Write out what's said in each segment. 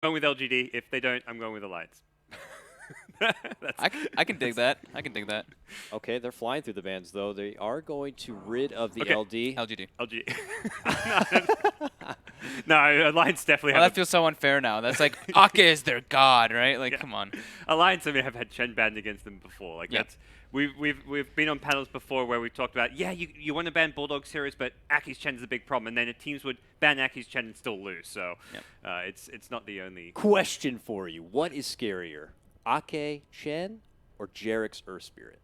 Going with LGD. If they don't, I'm going with Alliance. I can dig that. I can dig that. Okay, they're flying through the bans, though. They are going to rid of the Okay. LD. LGD. LGD. No, Alliance definitely Well, have that feels so unfair now. That's like Ake is their god, right? Like, Yeah. come on. Alliance, I mean, have had Chen banned against them before. Like Yeah. that's we've been on panels before where we talked about you want to ban Bulldog's heroes, but Aki's Chen's the big problem, and then the teams would ban Aki's Chen and still lose. So it's not the only Question for you. What is scarier, Ake Chen or Jarek's Earth Spirit?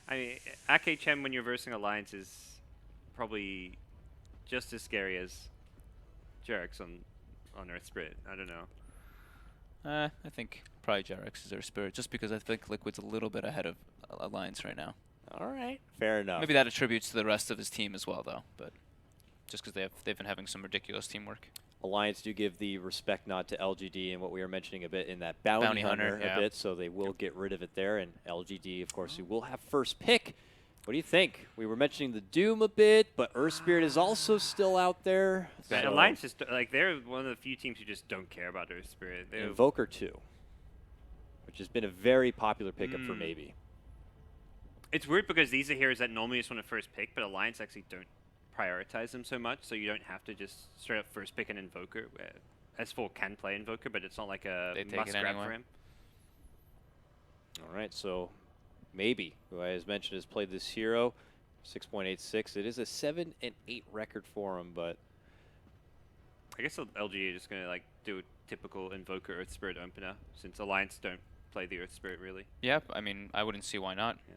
I mean, Ake Chen when you're versing Alliance is probably just as scary as Jarek's on Earth Spirit. I don't know. I think probably Jarex is their spirit, just because I think Liquid's a little bit ahead of Alliance right now. All right, fair enough. Maybe that attributes to the rest of his team as well, though. But just because they've been having some ridiculous teamwork. Alliance do give the respect nod to LGD and what we were mentioning a bit in that bounty hunter yeah. a bit, so they will get rid of it there. And LGD, of course, who will have first pick. What do you think? We were mentioning the Doom a bit, but Earth Spirit is also still out there. And Alliance is like they're one of the few teams who just don't care about Earth Spirit. Invoker 2, which has been a very popular pickup for Maybe. It's weird because these are heroes that normally just want to first pick, but Alliance actually don't prioritize them so much, so you don't have to just straight up first pick an Invoker. S4 can play Invoker, but it's not like a must grab for him. All right, so Maybe, who I as mentioned has played this hero, 6.86. It is a 7 and 8 record for him, but I guess LGD are just gonna like do a typical Invoker Earth Spirit opener since Alliance don't play the Earth Spirit really. Yeah, I mean, I wouldn't see why not. Yeah.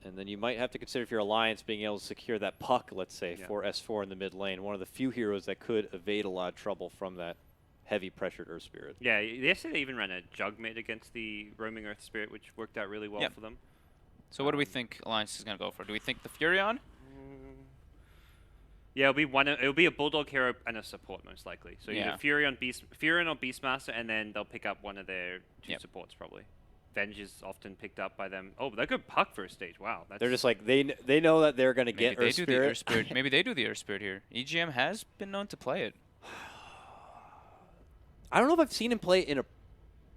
And then you might have to consider if your Alliance being able to secure that puck, let's say, for S4 in the mid lane. One of the few heroes that could evade a lot of trouble from that heavy pressured Earth Spirit. Yeah, yesterday they even ran a Jug mid against the roaming Earth Spirit, which worked out really well for them. So what do we think Alliance is going to go for? Do we think the Furion? Yeah, it'll be a Bulldog hero and a support most likely. So either Furion or Beastmaster, and then they'll pick up one of their two supports probably. Venge is often picked up by them. Oh, they could puck first stage. Wow, they're just like they know that they're going to get Earth Spirit. The Earth Spirit. Maybe they do the Earth Spirit here. EGM has been known to play it. I don't know if I've seen him play in a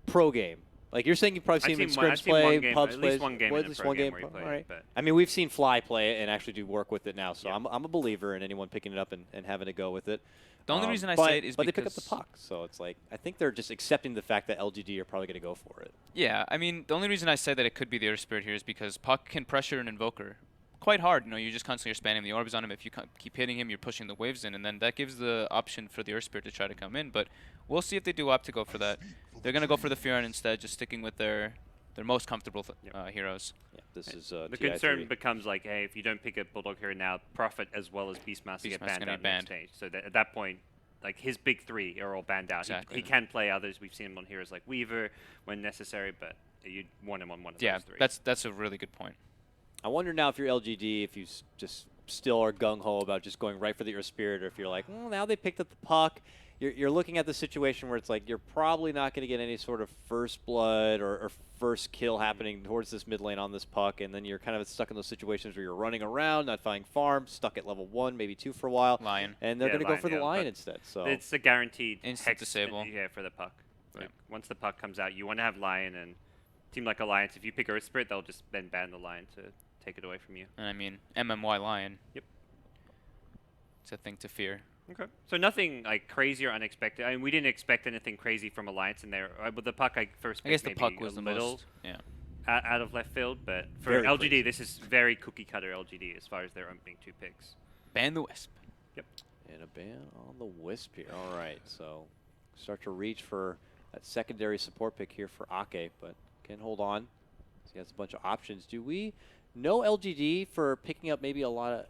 pro game. Like you're saying, you've probably seen him in scrims play, pubs play. At least one game. All right. I mean, we've seen Fly play it and actually do work with it now. So I'm a believer in anyone picking it up and having to go with it. The only reason I say it is but because they pick up the puck, so it's like I think they're just accepting the fact that LGD are probably going to go for it. Yeah, I mean, the only reason I say that it could be the Earth Spirit here is because puck can pressure an Invoker quite hard. You know, you just constantly are spamming the orbs on him. If you keep hitting him, you're pushing the waves in, and then that gives the option for the Earth Spirit to try to come in. But we'll see if they do opt to go for that. They're going to go for the Furion instead, just sticking with their most comfortable heroes. Yeah, this is the concern becomes like, hey, if you don't pick a Bulldog hero now, Prophet as well as Beastmaster get banned out next stage. So at that point, like his big three are all banned out. Exactly. He can play others. We've seen him on heroes like Weaver when necessary, but you'd want him on one of those three. Yeah, that's a really good point. I wonder now if you're LGD, if you just still are gung-ho about just going right for the Earth Spirit, or if you're like, well, now they picked up the puck. You're looking at the situation where it's like you're probably not going to get any sort of first blood or first kill happening towards this mid lane on this puck, and then you're kind of stuck in those situations where you're running around, not finding farm, stuck at level 1, maybe 2 for a while. Lion. And they're going to go for the Lion instead. So it's a guaranteed instant disable. Yeah, for the puck. Like, once the puck comes out, you want to have Lion, and a team like Alliance, if you pick Earth Spirit, they'll just then ban the Lion to take it away from you. And I mean, MMY Lion. Yep. It's a thing to fear. Okay. So nothing like crazy or unexpected. I mean, we didn't expect anything crazy from Alliance in there. With the puck, I guess the puck was the most out of left field, but for very LGD, crazy. This is very cookie cutter LGD as far as their opening 2 picks. Ban the Wisp. Yep. And a ban on the Wisp here. All right, so start to reach for that secondary support pick here for Ake, but can hold on. He has a bunch of options. Do we know LGD for picking up maybe a lot of...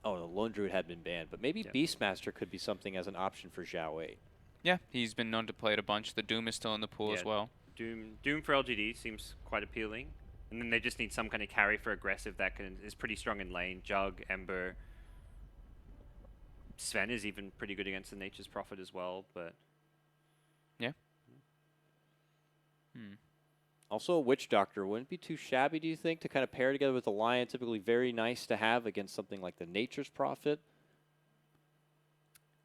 Oh, the Lone Druid had been banned, but maybe Beastmaster could be something as an option for Zhao Wei. Yeah, he's been known to play it a bunch. The Doom is still in the pool as well. Doom for LGD seems quite appealing. And then they just need some kind of carry for aggressive that is pretty strong in lane. Jug, Ember. Sven is even pretty good against the Nature's Prophet as well, but... Yeah. Also, a Witch Doctor wouldn't be too shabby, do you think, to kind of pair together with the Lion? Typically very nice to have against something like the Nature's Prophet.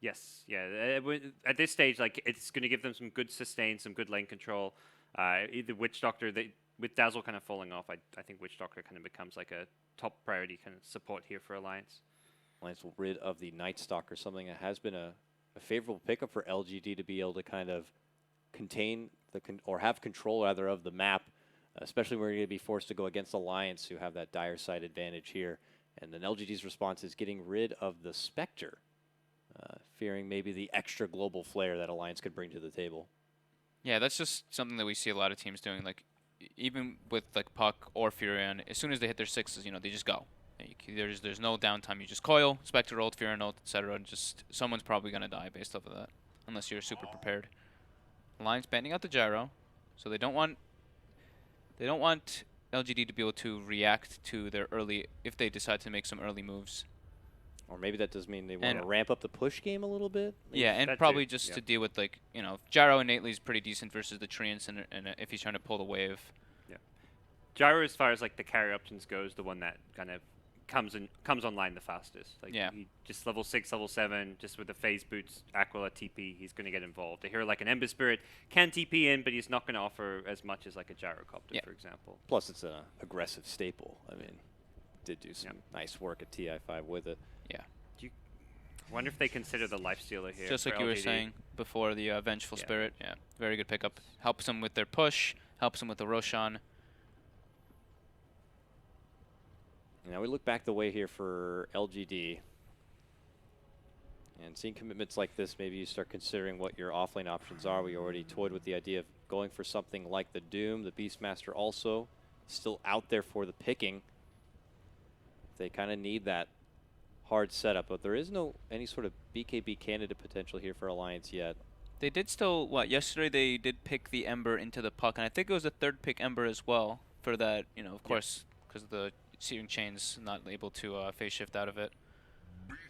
Yes, yeah. At this stage, like it's going to give them some good sustain, some good lane control. Either Witch Doctor, with Dazzle kind of falling off, I think Witch Doctor kind of becomes like a top priority kind of support here for Alliance. Alliance will rid of the Night Stalker, something that has been a favorable pickup for LGD to be able to kind of contain or have control rather of the map, especially when you're going to be forced to go against Alliance, who have that dire side advantage here. And then LGD's response is getting rid of the Spectre, fearing maybe the extra global flair that Alliance could bring to the table. Yeah, that's just something that we see a lot of teams doing. Like, even with like Puck or Furion, as soon as they hit their sixes, they just go. There's no downtime. You just coil, Spectre ult, Furion ult, etc. And just someone's probably gonna die based off of that, unless you're super prepared. Alliance banding out the gyro, so they don't want LGD to be able to react to their early if they decide to make some early moves. Or maybe that does mean they want to ramp up the push game a little bit. Maybe. Yeah, and probably just to deal with, like, Gyro innately is pretty decent versus the Treants, and if he's trying to pull the wave. Yeah. Gyro, as far as like the carry options goes, the one that kind of comes online the fastest. Like, he just level 6, level 7, just with the phase boots, Aquila, TP, he's going to get involved. A hero like an Ember Spirit can TP in, but he's not going to offer as much as like a Gyrocopter, for example. Plus, it's an aggressive staple. I mean, did do some nice work at TI5 with it. Yeah. I wonder if they consider the Lifestealer here. Just like you were saying before, the Vengeful Spirit. Yeah, very good pickup. Helps them with their push, helps them with the Roshan. Now we look back the way here for LGD. And seeing commitments like this, maybe you start considering what your offlane options are. We already toyed with the idea of going for something like the Doom. The Beastmaster also still out there for the picking. They kind of need that hard setup, but there is any sort of BKB candidate potential here for Alliance yet. They did still, yesterday they did pick the Ember into the Puck, and I think it was a third pick Ember as well for that, of course, because the Searing Chain's not able to phase shift out of it.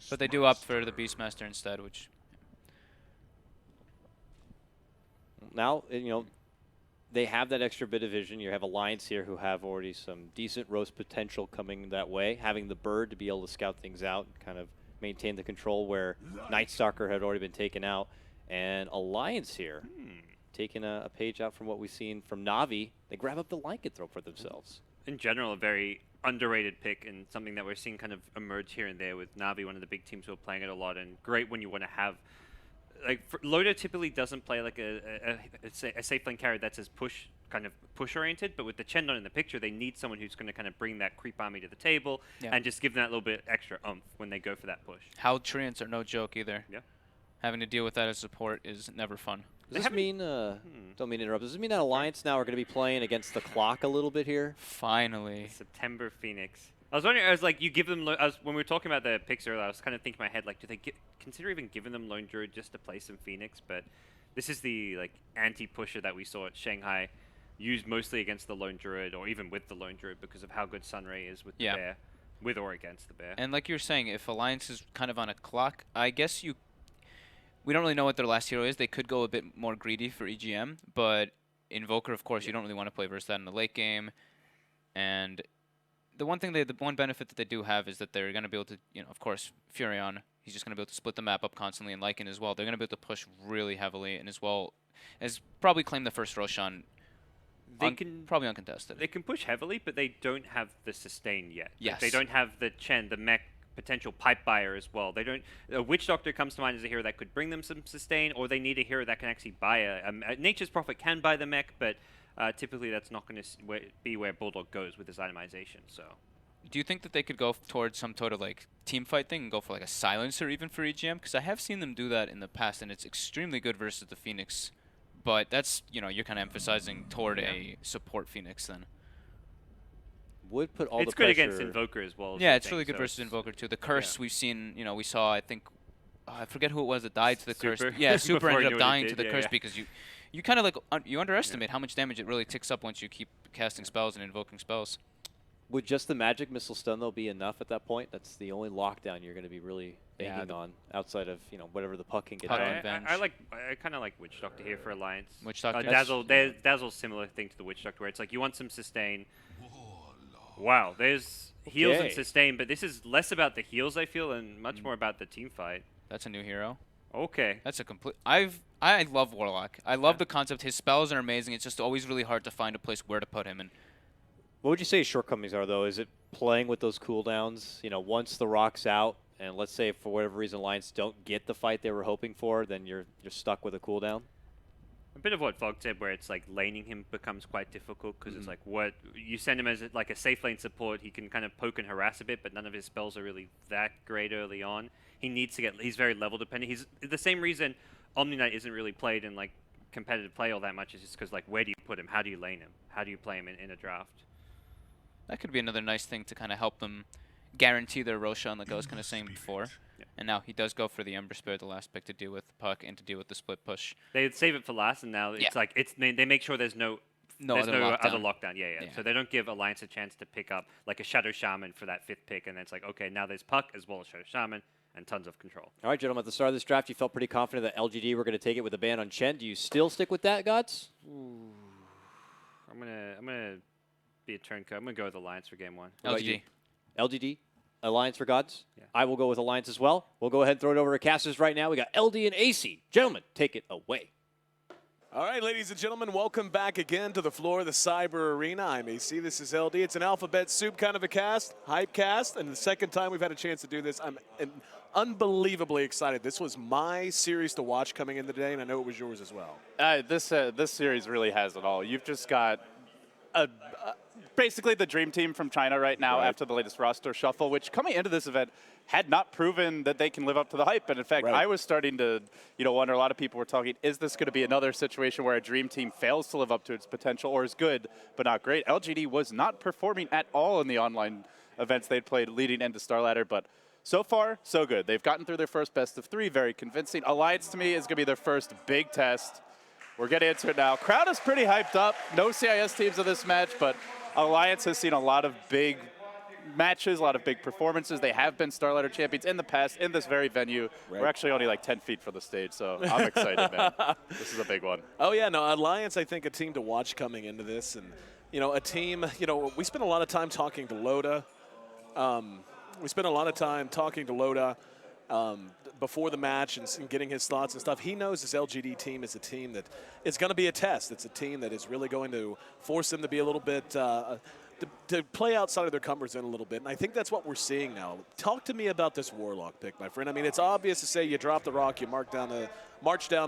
But they do opt for the Beastmaster instead, which... Now, they have that extra bit of vision. You have Alliance here who have already some decent roast potential coming that way. Having the Bird to be able to scout things out and kind of maintain the control where Night Stalker had already been taken out. And Alliance here, taking a page out from what we've seen from Na'Vi. They grab up the Lycanthrope for themselves. In general, a very underrated pick and something that we're seeing kind of emerge here and there with Na'Vi, one of the big teams who are playing it a lot, and great when you want to have... Like, Loda typically doesn't play like a safe lane carry that's as push oriented, but with the Chendon in the picture, they need someone who's going to kind of bring that creep army to the table and just give them that little bit extra oomph when they go for that push. How Treants are no joke either. Yeah. Having to deal with that as support is never fun. Does this mean, don't mean to interrupt, does this mean that Alliance now are going to be playing against the clock a little bit here? Finally. September Phoenix. I was wondering, you give them, when we were talking about the picks earlier, I was kind of thinking in my head, like, do they consider even giving them Lone Druid just to play some Phoenix? But this is the, anti-pusher that we saw at Shanghai, used mostly against the Lone Druid, or even with the Lone Druid, because of how good Sunray is with the Bear, with or against the Bear. And like you were saying, if Alliance is kind of on a clock, I guess we don't really know what their last hero is. They could go a bit more greedy for EGM, but Invoker, of course, you don't really want to play versus that in the late game. And the one benefit that they do have is that they're going to be able to, of course, Furion, he's just going to be able to split the map up constantly, and Lycan as well. They're going to be able to push really heavily, and as well as probably claim the first Roshan. Probably uncontested. They can push heavily, but they don't have the sustain yet. Yes. They don't have the Chen, the mech potential pipe buyer as well. They don't. A Witch Doctor comes to mind as a hero that could bring them some sustain, or they need a hero that can actually buy a Nature's Prophet can buy the mech, but typically that's not going to be where Bulldog goes with his itemization. So, do you think that they could go towards some sort of team fight thing and go for a silencer even for EGM? Because I have seen them do that in the past, and it's extremely good versus the Phoenix. But that's you're kind of emphasizing toward a support Phoenix then. Would put all it's the good pressure against Invoker as well. Yeah, it's really good versus Invoker too. The Curse we've seen, we saw, I think, I forget who it was that died to the Curse. Yeah, Super ended up dying to the Curse because you kind of you underestimate how much damage it really ticks up once you keep casting spells and invoking spells. Would just the Magic Missile Stun though be enough at that point? That's the only lockdown you're going to be really banking on outside of whatever the puck can get done. I kind of like Witch Doctor here for Alliance. Witch Doctor. Dazzle's similar thing to the Witch Doctor, where it's like you want some sustain. Wow, there's heals and sustain, but this is less about the heals, I feel, and much more about the team fight. That's a new hero. Okay. That's a complete. I love Warlock. I love the concept. His spells are amazing. It's just always really hard to find a place where to put him. And What would you say his shortcomings are, though? Is it playing with those cooldowns? You know, once the rock's out, and let's say for whatever reason Alliance don't get the fight they were hoping for, then you're stuck with a cooldown? A bit of what Fog said, where it's like laning him becomes quite difficult because it's like what you send him as like a safe lane support. He can kind of poke and harass a bit, but none of his spells are really that great early on. He needs to get. He's very level dependent. He's the same reason Omni Knight isn't really played in like competitive play all that much. Is just because like where do you put him? How do you lane him? How do you play him in a draft? that could be another nice thing to kind of help them guarantee their Roshan, like I was kind of saying before. Yeah. And now he does go for the Ember Spirit, the last pick, to deal with Puck and to deal with the split push. They save it for last, and now it's like they make sure there's no other lockdown. Yeah. So they don't give Alliance a chance to pick up like a Shadow Shaman for that 5th pick, and then it's like, okay, now there's Puck as well as Shadow Shaman and tons of control. All right, gentlemen, at the start of this draft, you felt pretty confident that LGD were going to take it with a ban on Chen. Do you still stick with that, Gods? Ooh. I'm gonna be a turncoat. I'm gonna go with Alliance for game 1. What about LGD. you? LGD? Alliance for Gods? Yeah. I will go with Alliance as well. We'll go ahead and throw it over to casters right now. We got LD and AC. Gentlemen, take it away. All right, ladies and gentlemen, welcome back again to the floor of the Cyber Arena. I'm AC, this is LD. It's an alphabet soup kind of a cast, hype cast, and the second time we've had a chance to do this. I'm unbelievably excited. This was my series to watch coming in today, and I know it was yours as well. This series really has it all. You've just got basically the dream team from China right now after the latest roster shuffle, which coming into this event had not proven that they can live up to the hype. And in fact, I was starting to wonder, a lot of people were talking, is this going to be another situation where a dream team fails to live up to its potential or is good but not great? LGD was not performing at all in the online events they'd played leading into StarLadder, but so far, so good. They've gotten through their first best of 3, very convincing. Alliance, to me, is going to be their first big test. We're getting into it now. Crowd is pretty hyped up. No CIS teams in this match, but Alliance has seen a lot of big matches, a lot of big performances. They have been StarLadder champions in the past in this very venue. We're actually only like 10 feet from the stage, so I'm excited, man. This is a big one. Oh, yeah, no, Alliance, I think, a team to watch coming into this. And, a team, we spent a lot of time talking to Loda. Before the match and getting his thoughts and stuff. He knows this LGD team is a team that is going to be a test. It's a team that is really going to force them to be a little bit, to play outside of their comfort zone a little bit. And I think that's what we're seeing now. Talk to me about this Warlock pick, my friend. I mean, it's obvious to say you drop the rock, you march down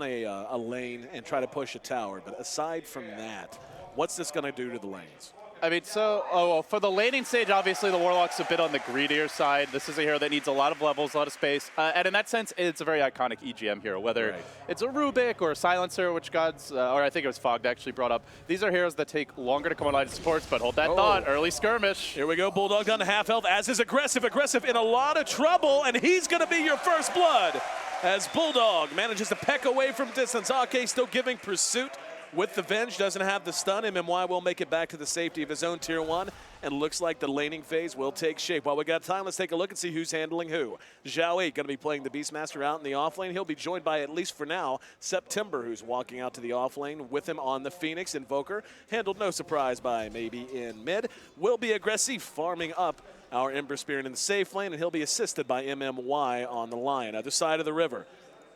a lane and try to push a tower. But aside from that, what's this going to do to the lanes? I mean, for the laning stage, obviously the Warlock's a bit on the greedier side. This is a hero that needs a lot of levels, a lot of space. And in that sense, it's a very iconic EGM hero, whether it's a Rubik or a Silencer, which Gods, or I think it was Fogged actually brought up. These are heroes that take longer to come online to supports, but hold that thought, early skirmish. Here we go, Bulldog down to half health, as is aggressive in a lot of trouble, and he's going to be your first blood. As Bulldog manages to peck away from distance. Ake still giving pursuit. With the Venge, doesn't have the stun. MMY will make it back to the safety of his own Tier 1. And looks like the laning phase will take shape. While we got time, let's take a look and see who's handling who. Zhao 8 going to be playing the Beastmaster out in the off lane. He'll be joined by, at least for now, September, who's walking out to the off lane with him on the Phoenix. Invoker, handled no surprise by maybe in mid. Will be aggressive, farming up our Ember Spirit in the safe lane, and he'll be assisted by MMY on the line. Other side of the river,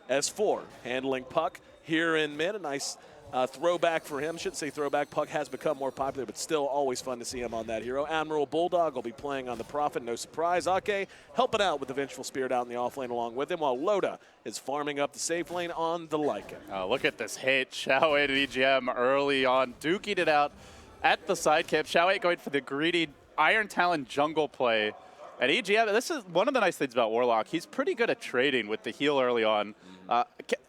S4 handling Puck here in mid. A nice throwback for him. Shouldn't say throwback. Puck has become more popular, but still always fun to see him on that hero. Admiral Bulldog will be playing on the Prophet. No surprise. Ake helping out with the Vengeful Spirit out in the offlane along with him, while Loda is farming up the safe lane on the Lycan. Look at this hit. Xiao 8 at EGM early on, duking it out at the side camp. Xiao 8 going for the greedy Iron Talon jungle play. At EGM, this is one of the nice things about Warlock. He's pretty good at trading with the heal early on.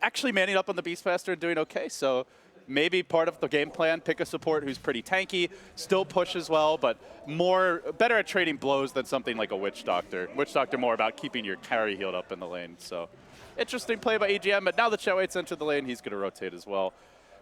Actually manning up on the Beastmaster and doing okay, so maybe part of the game plan, pick a support who's pretty tanky, still pushes well, but better at trading blows than something like a Witch Doctor. Witch Doctor more about keeping your carry healed up in the lane. So interesting play by EGM, but now that Xiao 8's entered the lane, he's going to rotate as well.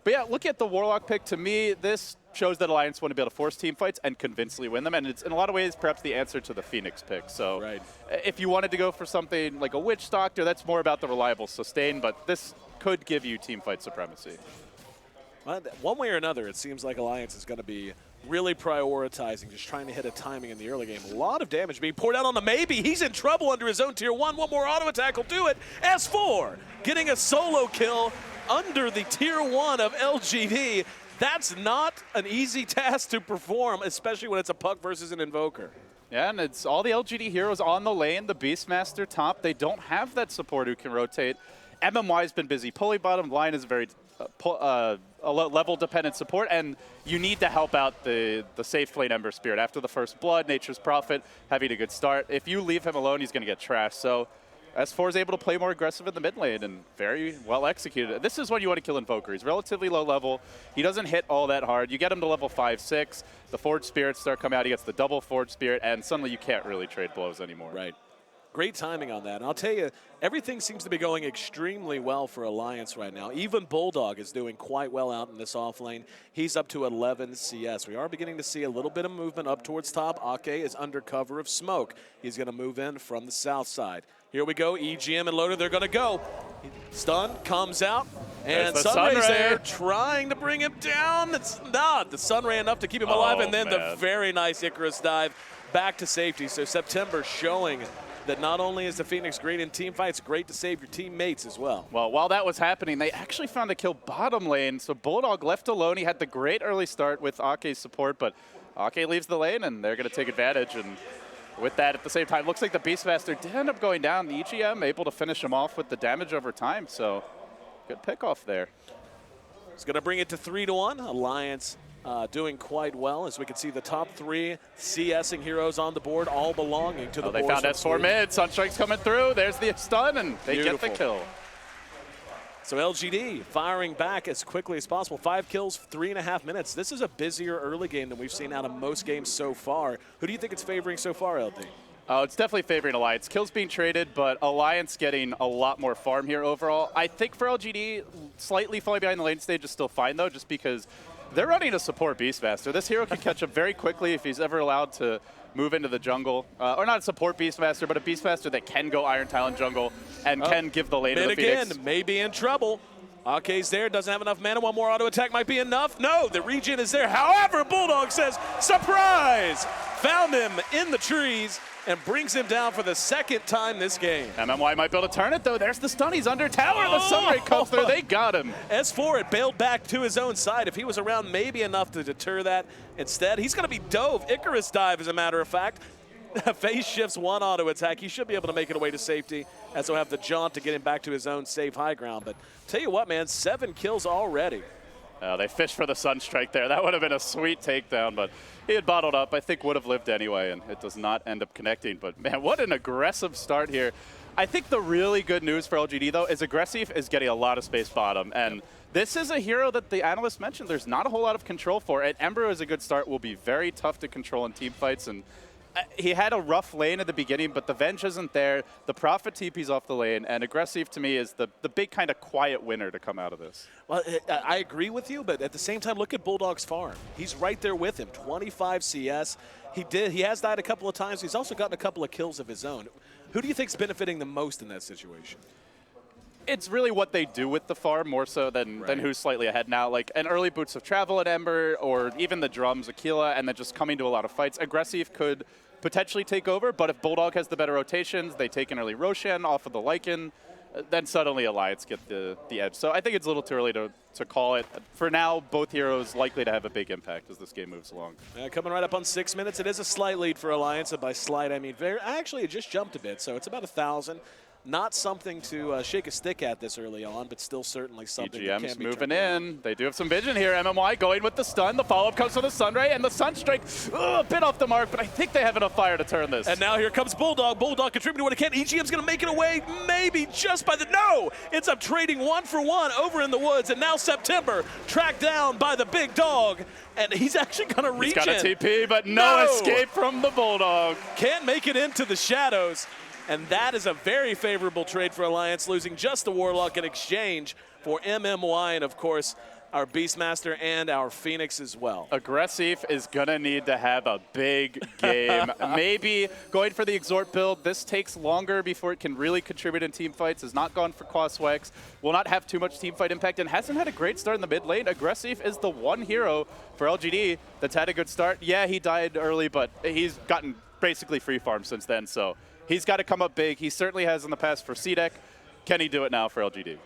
But yeah, look at the Warlock pick. To me, this shows that Alliance want to be able to force team fights and convincingly win them, and it's in a lot of ways perhaps the answer to the Phoenix pick. So if you wanted to go for something like a Witch Doctor, that's more about the reliable sustain, but this could give you team fight supremacy. One way or another, it seems like Alliance is going to be really prioritizing, just trying to hit a timing in the early game. A lot of damage being poured out on the Maybe. He's in trouble under his own tier 1. One more auto attack will do it. S4 getting a solo kill under the tier 1 of LGD. That's not an easy task to perform, especially when it's a Puck versus an Invoker. Yeah, and it's all the LGD heroes on the lane, the Beastmaster top. They don't have that support who can rotate. MMY's been busy. Pulley bottom line is very level-dependent support, and you need to help out the safe lane Ember Spirit. After the first blood, Nature's Prophet, having a good start. If you leave him alone, he's going to get trashed. So S4 is able to play more aggressive in the mid lane and very well executed. This is when you want to kill Invoker. He's relatively low level. He doesn't hit all that hard. You get him to level 5, 6. The Forge Spirits start coming out. He gets the double Forge Spirit, and suddenly you can't really trade blows anymore. Right. Great timing on that. And I'll tell you, everything seems to be going extremely well for Alliance right now. Even Bulldog is doing quite well out in this off lane. He's up to 11 CS. We are beginning to see a little bit of movement up towards top. Ake is under cover of smoke. He's going to move in from the south side. Here we go. EGM and Loader, they're going to go. Stun comes out. And Sunray's there trying to bring him down. It's not the Sunray enough to keep him alive. And then the very nice Icarus dive back to safety. So September showing that not only is the Phoenix great in team fights, great to save your teammates as well. Well, while that was happening, they actually found a kill bottom lane. So Bulldog left alone. He had the great early start with Ake's support, but Ake leaves the lane, and they're going to take advantage. And with that, at the same time, looks like the Beastmaster did end up going down. The EGM able to finish him off with the damage over time. So good pick off there. It's going to bring it to 3-1. Alliance doing quite well, as we can see the top 3 CSing heroes on the board, all belonging to the They found S4 mid. Sunstrike's coming through. There's the stun, and they get the kill. So LGD firing back as quickly as possible. 5 kills, 3.5 minutes. This is a busier early game than we've seen out of most games so far. Who do you think it's favoring so far, LD? Oh, it's definitely favoring Alliance. Kills being traded, but Alliance getting a lot more farm here overall. I think for LGD, slightly falling behind the lane stage is still fine, though, just because they're running a support Beastmaster. This hero can catch up very quickly if he's ever allowed to move into the jungle. Or not a support Beastmaster, but a Beastmaster that can go Iron Talon jungle and can give the lane to the Phoenix. Again, may be in trouble. Ake's there, doesn't have enough mana. One more auto attack might be enough. No, the regen is there. However, Bulldog says, surprise! Found him in the trees and brings him down for the second time this game. MMY might be able to turn it, though. There's the stun. He's under tower. The Sunray comes through. They got him. S4 had bailed back to his own side. If he was around maybe enough to deter that, instead, he's going to be dove. Icarus dive, as a matter of fact. Phase shifts 1 auto attack. He should be able to make it away to safety, as he'll have the jaunt to get him back to his own safe high ground. But tell you what, man, 7 kills already. They fished for the Sunstrike there. That would have been a sweet takedown, but he had bottled up. I think would have lived anyway, and it does not end up connecting. But, man, what an aggressive start here. I think the really good news for LGD, though, is Aggressive is getting a lot of space bottom. And this is a hero that the analyst mentioned there's not a whole lot of control for. And Ember is a good start, will be very tough to control in team fights. And he had a rough lane at the beginning, but the Venge isn't there. The Prophet TP's off the lane, and Aggressive, to me, is the big kind of quiet winner to come out of this. Well, I agree with you, but at the same time, look at Bulldog's farm. He's right there with him, 25 CS. He has died a couple of times. He's also gotten a couple of kills of his own. Who do you think's benefiting the most in that situation? It's really what they do with the farm more so than who's slightly ahead now. Like an early Boots of Travel at Ember, or even the drums, Aquila, and then just coming to a lot of fights. Aggressive could potentially take over, but if Bulldog has the better rotations, they take an early Roshan off of the Lycan, then suddenly Alliance get the edge. So I think it's a little too early to call it. For now, both heroes likely to have a big impact as this game moves along. Coming right up on 6 minutes, it is a slight lead for Alliance, and by slight I mean actually it just jumped a bit, so it's about 1,000. Not something to shake a stick at this early on, but still certainly something that can be moving in. They do have some vision here. MMY going with the stun. The follow-up comes from the Sunray, and the Sunstrike a bit off the mark, but I think they have enough fire to turn this. And now here comes Bulldog. Bulldog contributing what he can. EGM's going to make it away, maybe just by the... No! Ends up trading 1 for 1 over in the woods, and now September tracked down by the big dog, and he's actually going to reach in. He's got a TP, but no escape from the Bulldog. Can't make it into the shadows. And that is a very favorable trade for Alliance, losing just the Warlock in exchange for MMY. And, of course, our Beastmaster, and our Phoenix as well. Aggressive is going to need to have a big game. Maybe going for the Exhort build. This takes longer before it can really contribute in team fights. Has not gone for Quaswex. Will not have too much team fight impact and hasn't had a great start in the mid lane. Aggressive is the one hero for LGD that's had a good start. Yeah, he died early, but he's gotten basically free farm since then. So he's got to come up big. He certainly has in the past for C-Deck. Can he do it now for LGD?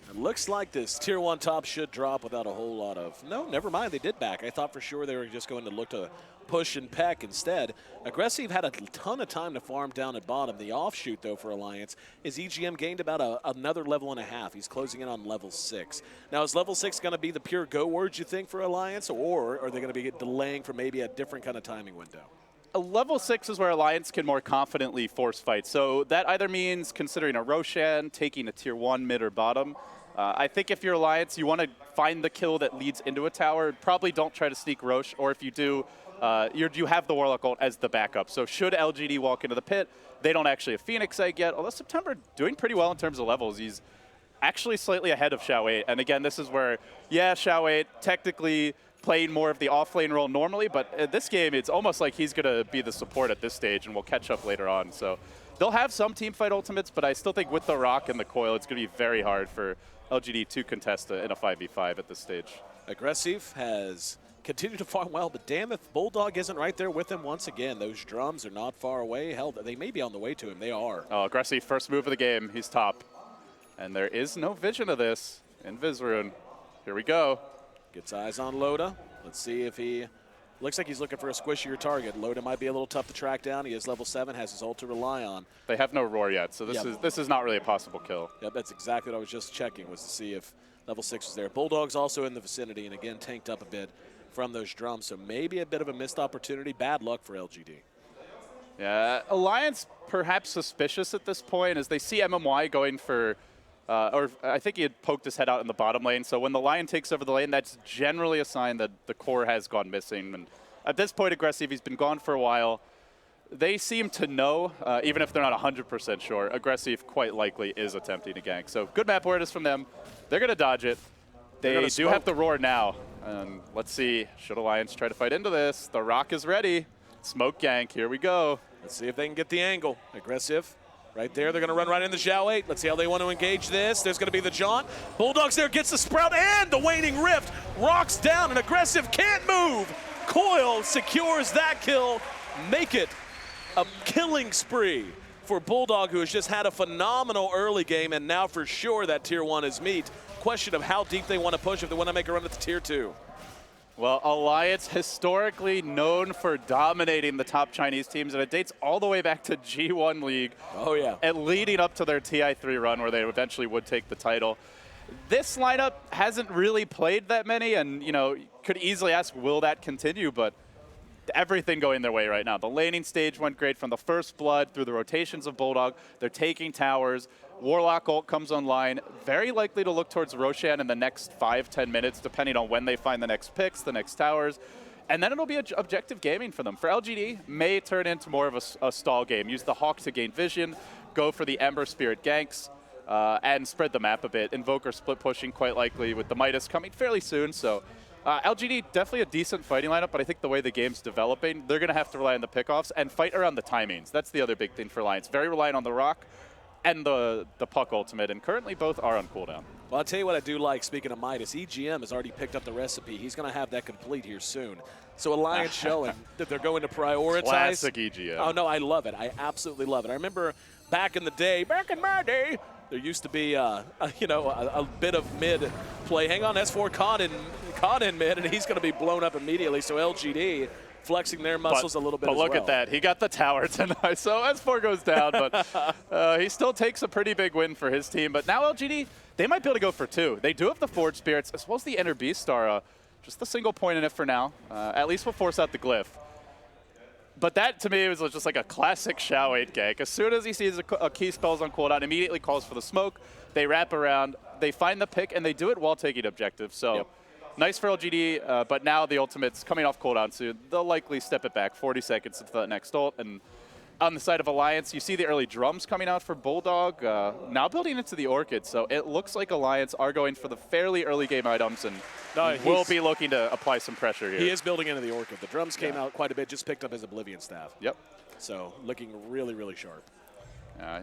It looks like this Tier 1 top should drop without a whole lot of... No, never mind. They did back. I thought for sure they were just going to look to push and peck instead. Aggressive had a ton of time to farm down at bottom. The offshoot, though, for Alliance is EGM gained about another level and a half. He's closing in on level 6. Now, is level 6 going to be the pure go word, you think, for Alliance? Or are they going to be delaying for maybe a different kind of timing window? A level 6 is where Alliance can more confidently force fight. So that either means considering a Roshan, taking a Tier 1 mid or bottom. I think if you're Alliance, you want to find the kill that leads into a tower. Probably don't try to sneak Rosh, or if you do, you have the Warlock ult as the backup. So should LGD walk into the pit, they don't actually have Phoenix Egg yet, although September doing pretty well in terms of levels. He's actually slightly ahead of Xiao 8. And again, this is where, yeah, Xiao 8 technically playing more of the off-lane role normally, but in this game, it's almost like he's going to be the support at this stage, and we'll catch up later on. So they'll have some teamfight ultimates, but I still think with the Rock and the Coil, it's going to be very hard for LGD to contest in a 5v5 at this stage. Aggressive has continued to farm well, but damn if Bulldog isn't right there with him once again. Those drums are not far away. Hell, they may be on the way to him. They are. Oh, Aggressive, first move of the game. He's top. And there is no vision of this in Vizrune. Here we go. Gets eyes on Loda. Let's see if he... Looks like he's looking for a squishier target. Loda might be a little tough to track down. He is level 7, has his ult to rely on. They have no roar yet, so this is not really a possible kill. Yep, that's exactly what I was just checking, was to see if level 6 was there. Bulldog's also in the vicinity, and again, tanked up a bit from those drums, so maybe a bit of a missed opportunity. Bad luck for LGD. Yeah, Alliance perhaps suspicious at this point as they see MMY going for... or I think he had poked his head out in the bottom lane. So when the Lion takes over the lane, that's generally a sign that the core has gone missing. And at this point, Aggressive, he's been gone for a while. They seem to know, even if they're not 100% sure, Aggressive quite likely is attempting to gank. So good map awareness from them. They're going to dodge it. They do have the roar now. Let's see, should Alliance try to fight into this? The Rock is ready. Smoke gank, here we go. Let's see if they can get the angle. Aggressive. Right there, they're going to run right into Xiao 8. Let's see how they want to engage this. There's going to be the jaunt. Bulldogs there, gets the sprout and the waning rift. Rocks down and Aggressive can't move. Coil secures that kill. Make it a killing spree for Bulldog, who has just had a phenomenal early game, and now for sure that Tier 1 is meat. Question of how deep they want to push if they want to make a run at the Tier 2. Well, Alliance historically known for dominating the top Chinese teams, and it dates all the way back to G1 League. Oh, yeah. And leading up to their TI3 run where they eventually would take the title. This lineup hasn't really played that many, and, you know, could easily ask, will that continue? But everything going their way right now. The laning stage went great from the first blood through the rotations of Bulldog. They're taking towers. Warlock ult comes online, very likely to look towards Roshan in the next 5-10 minutes, depending on when they find the next picks, the next towers. And then it'll be objective gaming for them. For LGD, may turn into more of a stall game. Use the Hawk to gain vision, go for the Ember Spirit ganks, and spread the map a bit. Invoker split pushing quite likely with the Midas coming fairly soon. So LGD, definitely a decent fighting lineup, but I think the way the game's developing, they're going to have to rely on the pickoffs and fight around the timings. That's the other big thing for Alliance. Very reliant on the Rock and the Puck ultimate, and currently both are on cooldown. Well, I'll tell you what I do like, speaking of Midas, EGM has already picked up the recipe. He's going to have that complete here soon. So Alliance showing that they're going to prioritize. Classic EGM. Oh, no, I love it. I absolutely love it. I remember back in the day, back in my day, there used to be a bit of mid play. Hang on, S4 caught in mid, and he's going to be blown up immediately. So LGD flexing their muscles a little bit. But look at that. He got the tower tonight. So S4 goes down, but he still takes a pretty big win for his team. But now LGD, they might be able to go for 2. They do have the Forge Spirits, as well as the Enter Beast Star. Just the single point in it for now. At least we'll force out the Glyph. But that, to me, was just like a classic Xiao 8 gank. As soon as he sees a key spells on cooldown, immediately calls for the smoke. They wrap around, they find the pick, and they do it while taking objectives. So. Yep. Nice for LGD, but now the ultimate's coming off cooldown soon. They'll likely step it back 40 seconds into the next ult, and on the side of Alliance, you see the early drums coming out for Bulldog, now building into the Orchid. So it looks like Alliance are going for the fairly early game items and will be looking to apply some pressure here. He is building into the Orchid. The drums came out quite a bit, just picked up his Oblivion staff. Yep. So looking really, really sharp.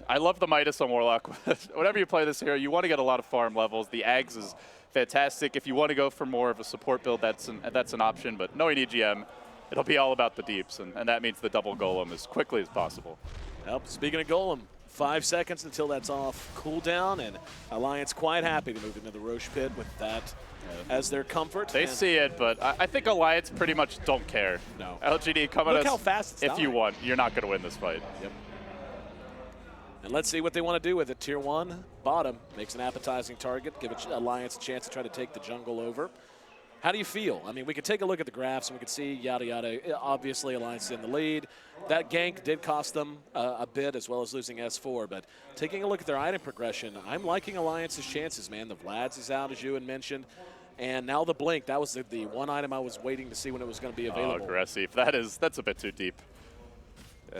I love the Midas on Warlock. Whenever you play this hero, you want to get a lot of farm levels. The Ags is fantastic. If you want to go for more of a support build, that's an option. But knowing EGM, it'll be all about the deeps, and that means the double Golem as quickly as possible. Well, speaking of Golem, 5 seconds until that's off cooldown, and Alliance quite happy to move into the Roche pit with that as their comfort. They see it, but I think Alliance pretty much don't care. No. LGD, come at Look us. how fast it's if dying. you want, you're not going to win this fight. Yep. And let's see what they want to do with it. Tier 1, bottom, makes an appetizing target, give Alliance a chance to try to take the jungle over. How do you feel? I mean, we could take a look at the graphs and we could see yada yada. Obviously, Alliance is in the lead. That gank did cost them a bit, as well as losing S4. But taking a look at their item progression, I'm liking Alliance's chances, man. The Vlad's is out, as you had mentioned. And now the Blink. That was the one item I was waiting to see when it was going to be available. Oh, aggressive. That's a bit too deep.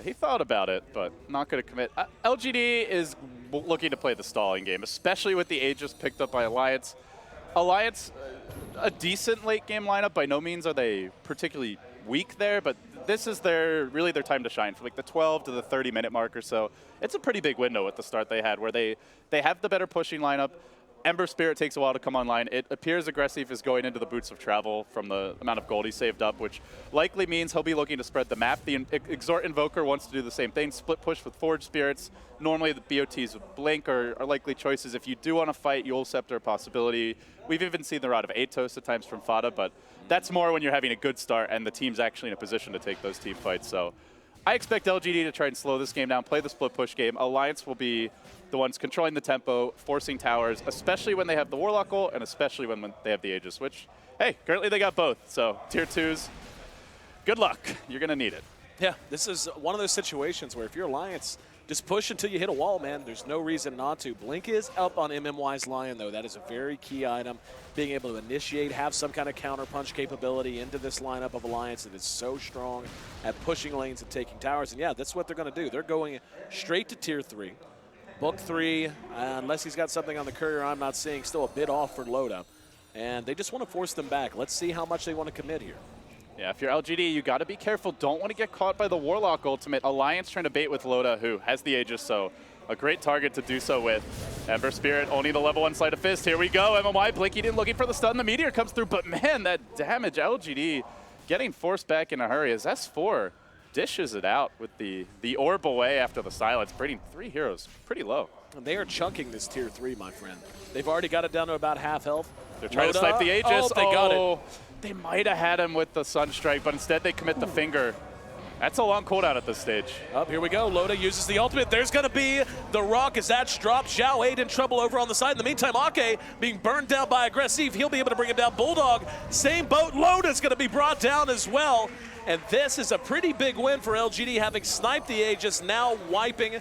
He thought about it, but not going to commit. LGD is looking to play the stalling game, especially with the Aegis picked up by Alliance. Alliance, a decent late game lineup. By no means are they particularly weak there, but this is really their time to shine for like the 12 to the 30-minute mark or so. It's a pretty big window at the start they had where they have the better pushing lineup. Ember Spirit takes a while to come online. It appears Aggressive is going into the Boots of Travel from the amount of gold he saved up, which likely means he'll be looking to spread the map. The Exhort Invoker wants to do the same thing, split push with Forge Spirits. Normally the BOTs with Blink are likely choices. If you do want to fight, Yule Scepter a possibility. We've even seen the Rod of Atos at times from Fada, but that's more when you're having a good start and the team's actually in a position to take those team fights. So I expect LGD to try and slow this game down, play the split push game. Alliance will be the ones controlling the tempo, forcing towers, especially when they have the Warlock ult, and especially when they have the Aegis, which, hey, currently they got both. So tier 2s, good luck. You're going to need it. Yeah, this is one of those situations where if you're Alliance, just push until you hit a wall, man. There's no reason not to. Blink is up on MMY's Lion, though. That is a very key item. Being able to initiate, have some kind of counter punch capability into this lineup of Alliance that is so strong at pushing lanes and taking towers. And yeah, that's what they're going to do. They're going straight to tier 3. Book 3, unless he's got something on the courier I'm not seeing, still a bit off for Loda. And they just want to force them back. Let's see how much they want to commit here. Yeah, if you're LGD, you got to be careful. Don't want to get caught by the Warlock ultimate. Alliance trying to bait with Loda, who has the Aegis, so a great target to do so with. Ember Spirit, only the level 1 Sleight of Fist. Here we go. MMY blinking in, looking for the stun. The Meteor comes through, but man, that damage, LGD getting forced back in a hurry as S4 dishes it out with the orb away after the silence, bringing 3 heroes pretty low. And they are chunking this tier 3, my friend. They've already got it down to about half health. They're trying Loda, to snipe the Aegis. Oh, they got it. They might have had him with the Sunstrike, but instead they commit the finger. That's a long cooldown at this stage. Up, here we go. Loda uses the ultimate. There's going to be the rock as that's dropped. Xiao 8 in trouble over on the side. In the meantime, Ake being burned down by Aggressive. He'll be able to bring him down. Bulldog, same boat. Loda's going to be brought down as well. And this is a pretty big win for LGD, having sniped the Aegis, now wiping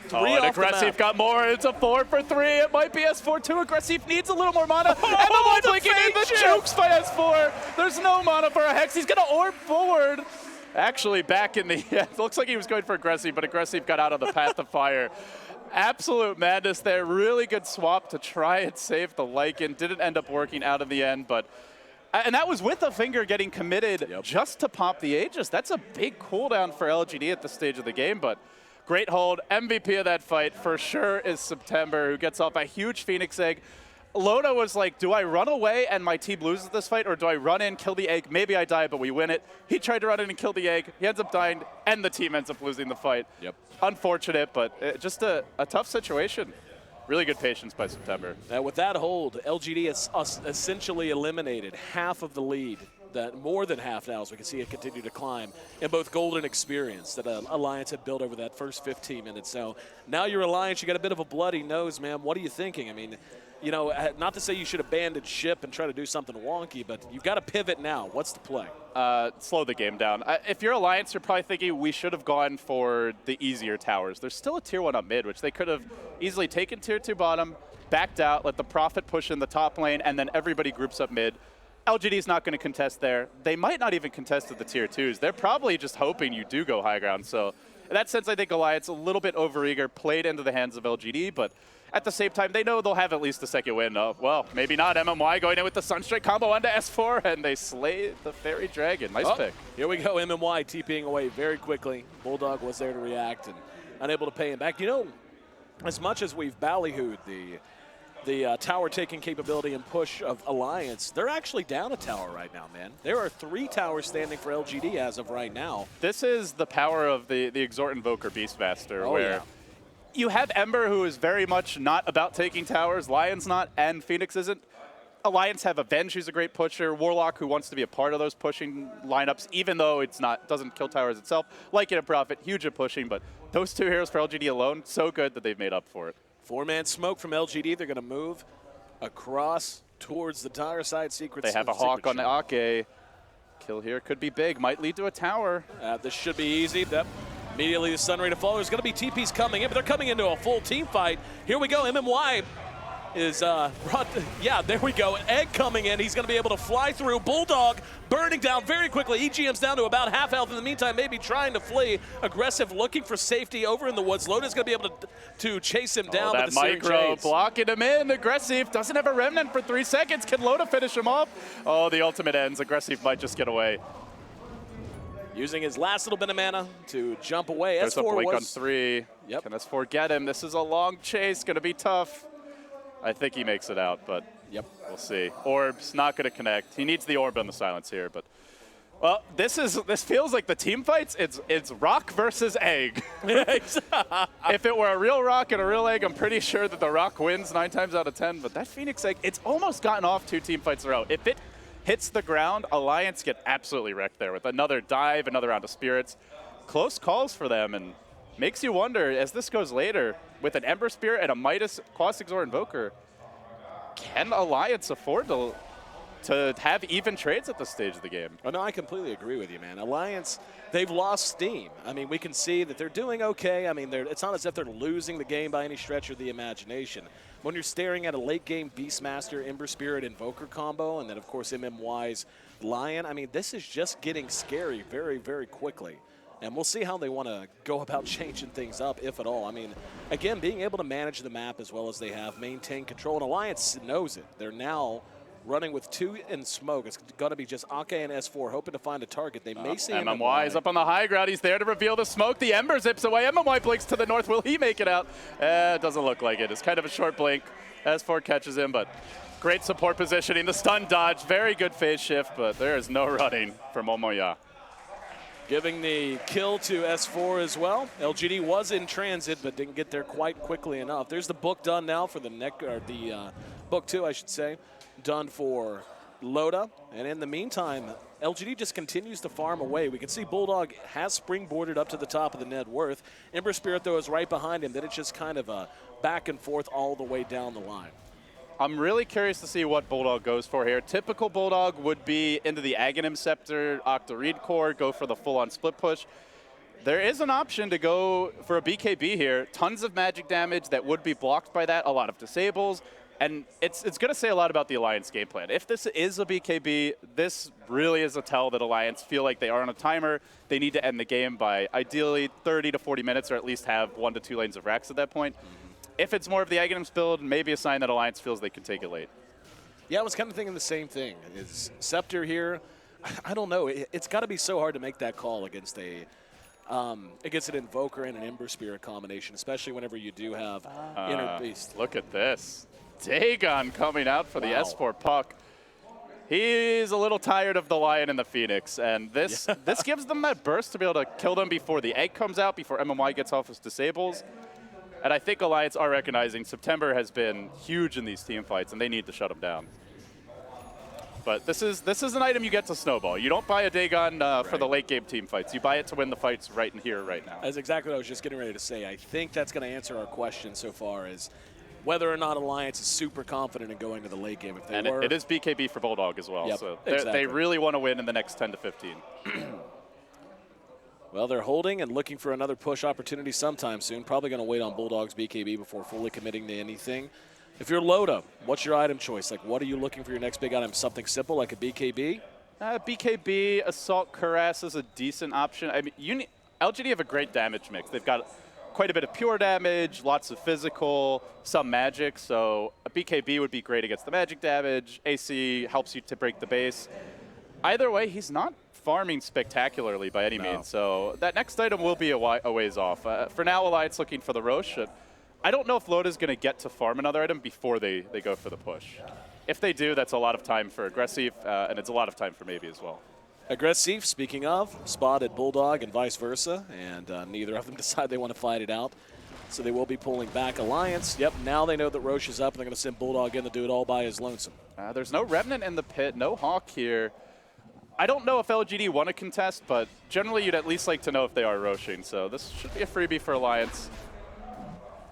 3 and off the Aggressive map. got more. It's a 4 for 3. It might be S4 too. Aggressive needs a little more mana. MMY the blinking in, the fake jukes by S4. There's no mana for a Hex. He's going to orb forward. Actually, back in the end, looks like he was going for Aggressive, but Aggressive got out of the path of fire. Absolute madness there. Really good swap to try and save the Lycan. Didn't end up working out in the end, but and that was with a finger getting committed just to pop the Aegis. That's a big cooldown for LGD at this stage of the game, but great hold. MVP of that fight for sure is September, who gets off a huge Phoenix Egg. Loda was like, do I run away and my team loses this fight, or do I run in, kill the egg, maybe I die, but we win it? He tried to run in and kill the egg. He ends up dying, and the team ends up losing the fight. Unfortunate, but just a tough situation. Really good patience by September. With that hold, LGD has essentially eliminated half of the lead. That more than half now, as we can see it continue to climb in both gold and experience that Alliance had built over that first 15 minutes. So now you're Alliance, you got a bit of a bloody nose, man. What are you thinking? I mean, you know, not to say you should abandon ship and try to do something wonky, but you've got to pivot now. What's the play? Slow the game down. If you're Alliance, you're probably thinking we should have gone for the easier towers. There's still a tier 1 up mid, which they could have easily taken tier 2 bottom, backed out, let the Prophet push in the top lane, and then everybody groups up mid. LGD's not going to contest there. They might not even contest at the tier 2s. They're probably just hoping you do go high ground. So In that sense, I think Alliance a little bit overeager, played into the hands of LGD, but at the same time, they know they'll have at least a second win. Well, maybe not. MMY going in with the Sunstrike combo onto S4, and they slay the Fairy Dragon. Nice pick. Here we go, MMY TPing away very quickly. Bulldog was there to react and unable to pay him back. You know, as much as we've ballyhooed the tower taking capability and push of Alliance, they're actually down a tower right now, man. There are 3 towers standing for LGD as of right now. This is the power of the Exhort Invoker Beastmaster, Oh, where yeah. you have Ember, who is very much not about taking towers, Lion's not, and Phoenix isn't. Alliance have Avenge, who's a great pusher, Warlock, who wants to be a part of those pushing lineups, even though doesn't kill towers itself. Like it a Prophet, huge at pushing, but those 2 heroes for LGD alone, so good that they've made up for it. 4-man smoke from LGD. They're going to move across towards the dire side. Secret. They have a Hawk on the Ake. Kill here could be big, might lead to a tower. This should be easy. Yep. Immediately the stun rate to follow. There's going to be TPs coming in, but they're coming into a full team fight. Here we go. MMY is yeah, there we go. Egg coming in. He's going to be able to fly through. Bulldog burning down very quickly. EGM's down to about half health. In the meantime, maybe trying to flee. Aggressive, looking for safety over in the woods. Loda's going to be able to chase him down. That but the Searing micro Shades. blocking him in. Aggressive doesn't have a remnant for 3 seconds. Can Loda finish him off? Oh, the ultimate ends. Aggressive might just get away. Using his last little bit of mana to jump away. There's a S4 blink was on 3. Yep. Can S4 get him? This is a long chase. Going to be tough. I think he makes it out, but Yep. we'll see. Orb's not going to connect. He needs the orb on the silence here, but well, this feels like the team fights. It's rock versus egg. If it were a real rock and a real egg, I'm pretty sure that the rock wins 9 times out of 10. But that Phoenix egg, it's almost gotten off 2 team fights in a row. If it hits the ground, Alliance get absolutely wrecked there with another dive, another round of spirits. Close calls for them, and makes you wonder, as this goes later, with an Ember Spirit and a Midas Quas Exor Invoker, can Alliance afford to have even trades at this stage of the game? Oh, no, I completely agree with you, man. Alliance, they've lost steam. I mean, we can see that they're doing okay. I mean, it's not as if they're losing the game by any stretch of the imagination. When you're staring at a late-game Beastmaster, Ember Spirit, Invoker combo, and then, of course, MMY's Lion, I mean, this is just getting scary very, very quickly. And we'll see how they want to go about changing things up, if at all. I mean, again, being able to manage the map as well as they have, maintain control, and Alliance knows it. They're now running with 2 in smoke. It's going to be just Ake and S4 hoping to find a target. They may see MMY is up on the high ground. He's there to reveal the smoke. The Ember zips away. MMY blinks to the north. Will he make it out? It doesn't look like it. It's kind of a short blink. S4 catches him, but great support positioning. The stun dodge. Very good phase shift, but there is no running from Momoya. Giving the kill to S4 as well. LGD was in transit, but didn't get there quite quickly enough. There's the book done now for the book 2, I should say, done for Loda. And in the meantime, LGD just continues to farm away. We can see Bulldog has springboarded up to the top of the net worth. Ember Spirit, though, is right behind him. Then it's just kind of a back and forth all the way down the line. I'm really curious to see what Bulldog goes for here. Typical Bulldog would be into the Aghanim Scepter, Octa Reed Core, go for the full-on split push. There is an option to go for a BKB here. Tons of magic damage that would be blocked by that, a lot of disables, and it's going to say a lot about the Alliance game plan. If this is a BKB, this really is a tell that Alliance feel like they are on a timer. They need to end the game by ideally 30 to 40 minutes, or at least have 1 to 2 lanes of racks at that point. If it's more of the Aghanims build, maybe a sign that Alliance feels they can take it late. Yeah, I was kind of thinking the same thing. Is Scepter here? I don't know. It's got to be so hard to make that call against an Invoker and an Ember Spirit combination, especially whenever you do have Inner Beast. Look at this. Dagon coming out for the S4 puck. He's a little tired of the Lion and the Phoenix, and this gives them that burst to be able to kill them before the egg comes out, before MMY gets off his disables. And I think Alliance are recognizing September has been huge in these team fights, and they need to shut them down. But this is an item you get to snowball. You don't buy a Dagon for the late game team fights. You buy it to win the fights right in here, right now. That's exactly what I was just getting ready to say. I think that's going to answer our question so far, is whether or not Alliance is super confident in going to the late game. If they were, it is BKB for Bulldog as well, Yep, so exactly. they really want to win in the next 10 to 15. Well, they're holding and looking for another push opportunity sometime soon. Probably going to wait on Bulldog's BKB before fully committing to anything. If you're Loda, what's your item choice? Like, what are you looking for your next big item? Something simple like a BKB? BKB, Assault Cuirass is a decent option. I mean, LGD have a great damage mix. They've got quite a bit of pure damage, lots of physical, some magic. So a BKB would be great against the magic damage. AC helps you to break the base. Either way, he's not farming spectacularly by any means. So that next item will be a ways off. For now, Alliance looking for the Roche. I don't know if Loda's going to get to farm another item before they go for the push. If they do, that's a lot of time for Aggressive, and it's a lot of time for Maybe as well. Aggressive, speaking of, spotted Bulldog and vice versa, and neither of them decide they want to fight it out. So they will be pulling back. Alliance, yep, now they know that Roche is up, and they're going to send Bulldog in to do it all by his lonesome. There's no Remnant in the pit, no Hawk here. I don't know if LGD want to contest, but generally you'd at least like to know if they are Roshing, so this should be a freebie for Alliance.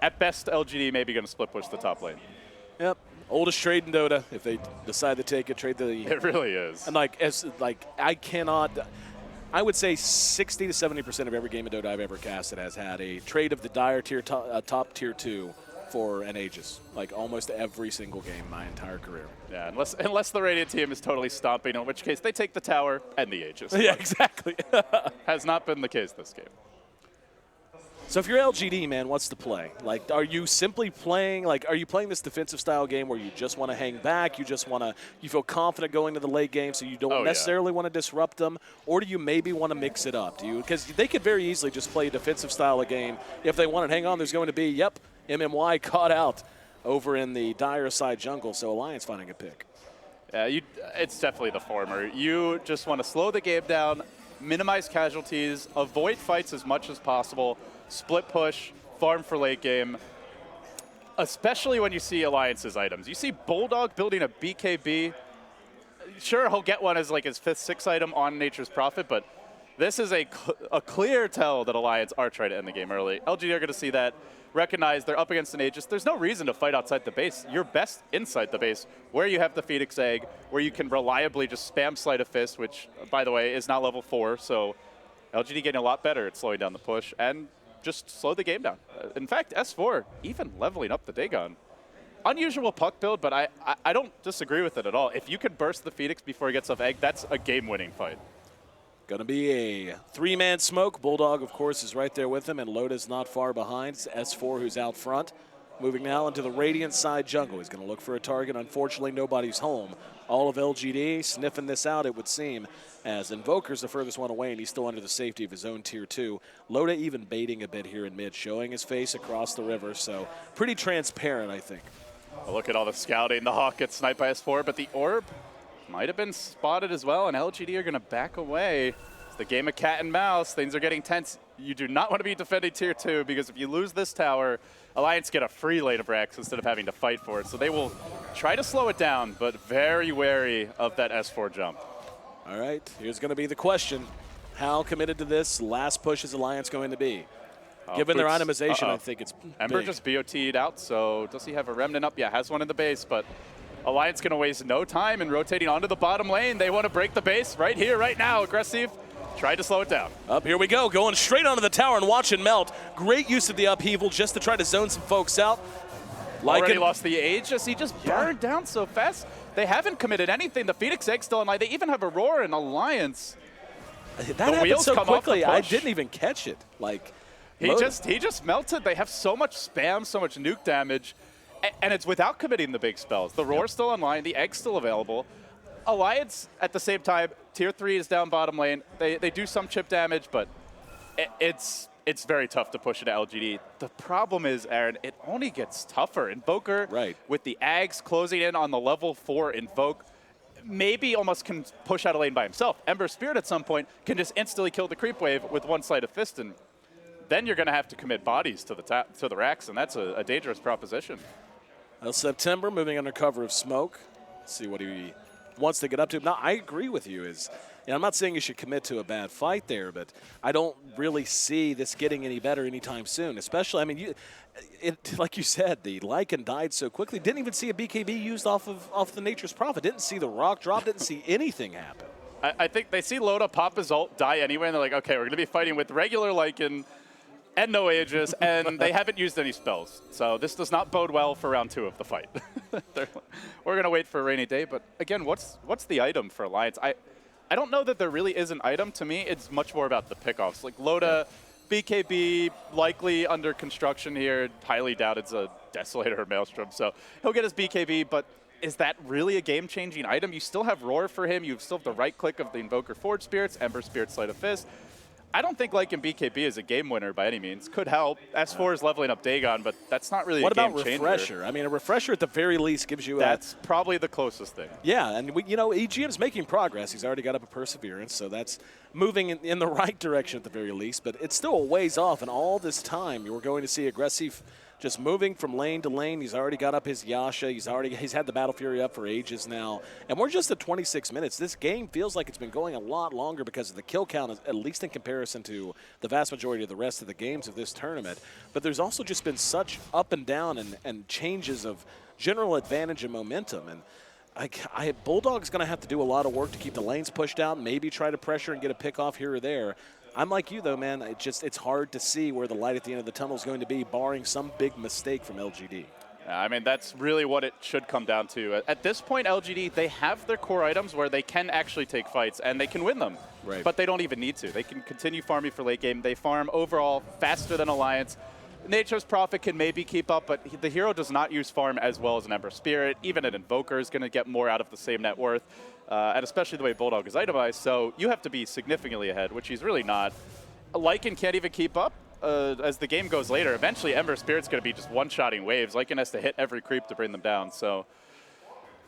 At best, LGD maybe going to split push the top lane. Yep. Oldest trade in Dota. If they decide to take it, trade the. It really is. And I would say 60 to 70% of every game of Dota I've ever casted has had a trade of the dire tier top tier 2 for an Aegis. Like almost every single game my entire career. Yeah, unless the Radiant team is totally stomping, in which case they take the tower and the Aegis. Yeah, exactly. Has not been the case this game. So if you're LGD, man, what's the play? Like, are you simply playing, are you playing this defensive style game where you just want to hang back, you feel confident going to the late game so you don't necessarily want to disrupt them, or do you maybe want to mix it up? Because they could very easily just play a defensive style of game. If they want to hang on, there's going to be, MMY caught out over in the dire side jungle, so Alliance finding a pick. Yeah, it's definitely the former. You just want to slow the game down, minimize casualties, avoid fights as much as possible, split push, farm for late game, especially when you see Alliance's items. You see Bulldog building a BKB. Sure, he'll get one as like his 5th, 6th item on Nature's Prophet, but this is a clear tell that Alliance are trying to end the game early. LGD are going to see that, recognize they're up against an Aegis. There's no reason to fight outside the base. You're best inside the base, where you have the Phoenix Egg, where you can reliably just spam Sleight of Fist, which, by the way, is not level 4, so LGD getting a lot better at slowing down the push, and just slow the game down. In fact, S4 even leveling up the Dagon. Unusual puck build, but I don't disagree with it at all. If you can burst the Phoenix before he gets off Egg, that's a game-winning fight. Going to be a 3-man smoke. Bulldog, of course, is right there with him, and Loda's not far behind. It's S4 who's out front. Moving now into the Radiant side jungle. He's going to look for a target. Unfortunately, nobody's home. All of LGD sniffing this out, it would seem, as Invoker's the furthest one away, and he's still under the safety of his own tier 2. Loda even baiting a bit here in mid, showing his face across the river, so pretty transparent, I think. Well, look at all the scouting. The Hawk gets sniped by S4, but the Orb might have been spotted as well, and LGD are going to back away. It's the game of cat and mouse. Things are getting tense. You do not want to be defending tier 2, because if you lose this tower, Alliance get a free lane of Rex instead of having to fight for it. So they will try to slow it down, but very wary of that S4 jump. All right, here's going to be the question. How committed to this last push is Alliance going to be? Given their itemization, I think it's Ember big. just BOT'd out, so does he have a Remnant up? Yeah, has one in the base, but Alliance going to waste no time in rotating onto the bottom lane. They want to break the base right here, right now. Aggressive. Tried to slow it down. Up here we go, going straight onto the tower and watch it melt. Great use of the upheaval just to try to zone some folks out. Already lost the Aegis. He just burned down so fast. They haven't committed anything. The Phoenix Egg's still in line. They even have Aurora in Alliance. That happened so quickly, I didn't even catch it. He just melted. They have so much spam, so much nuke damage, and it's without committing the big spells. The Roar's still online. The Egg's still available. Alliance, at the same time, tier 3 is down bottom lane. They do some chip damage, but it's very tough to push into LGD. The problem is, Aaron, it only gets tougher. Invoker, with the Ags closing in on the level 4 Invoke, maybe almost can push out a lane by himself. Ember Spirit at some point can just instantly kill the creep wave with one Sleight of Fist, and then you're going to have to commit bodies to the racks, and that's a dangerous proposition. September moving under cover of smoke. Let's see what he wants to get up to. Now, I agree with you. I'm not saying you should commit to a bad fight there, but I don't really see this getting any better anytime soon. Especially, like you said, the Lycan died so quickly. Didn't even see a BKB used off the Nature's Prophet. Didn't see the rock drop. Didn't see anything happen. I think they see Loda pop his ult, die anyway, and they're like, okay, we're going to be fighting with regular Lycan and no Aegis, and they haven't used any spells. So this does not bode well for round 2 of the fight. We're going to wait for a rainy day, but again, what's the item for Alliance? I I don't know that there really is an item. To me, it's much more about the pickoffs. Like Loda, BKB, likely under construction here. Highly doubt it's a Desolator or Maelstrom, so he'll get his BKB, but is that really a game-changing item? You still have Roar for him. You still have the right click of the Invoker Forge Spirits, Ember Spirit, Sleight of Fist. I don't think liking BKB is a game winner by any means. Could help. S4 is leveling up Dagon, but that's not really a game changer. What about Refresher? I mean, a Refresher at the very least gives you That's probably the closest thing. Yeah, and EGM's making progress. He's already got up a Perseverance, so that's moving in the right direction at the very least, but it's still a ways off, and all this time you're going to see aggressive just moving from lane to lane. He's already got up his Yasha. He's had the Battle Fury up for ages now. And we're just at 26 minutes. This game feels like it's been going a lot longer because of the kill count, at least in comparison to the vast majority of the rest of the games of this tournament. But there's also just been such up and down and changes of general advantage and momentum. And Bulldog's going to have to do a lot of work to keep the lanes pushed out, maybe try to pressure and get a pick off here or there. I'm like you, though, man. It's hard to see where the light at the end of the tunnel is going to be, barring some big mistake from LGD. I mean, that's really what it should come down to. At this point, LGD, they have their core items where they can actually take fights, and they can win them. Right. But they don't even need to. They can continue farming for late game. They farm overall faster than Alliance. Nature's Prophet can maybe keep up, but the hero does not use farm as well as an Ember Spirit. Even an Invoker is going to get more out of the same net worth. And especially the way Bulldog is itemized, so you have to be significantly ahead, which he's really not. Lycan can't even keep up as the game goes later. Eventually, Ember Spirit's going to be just one-shotting waves. Lycan has to hit every creep to bring them down. So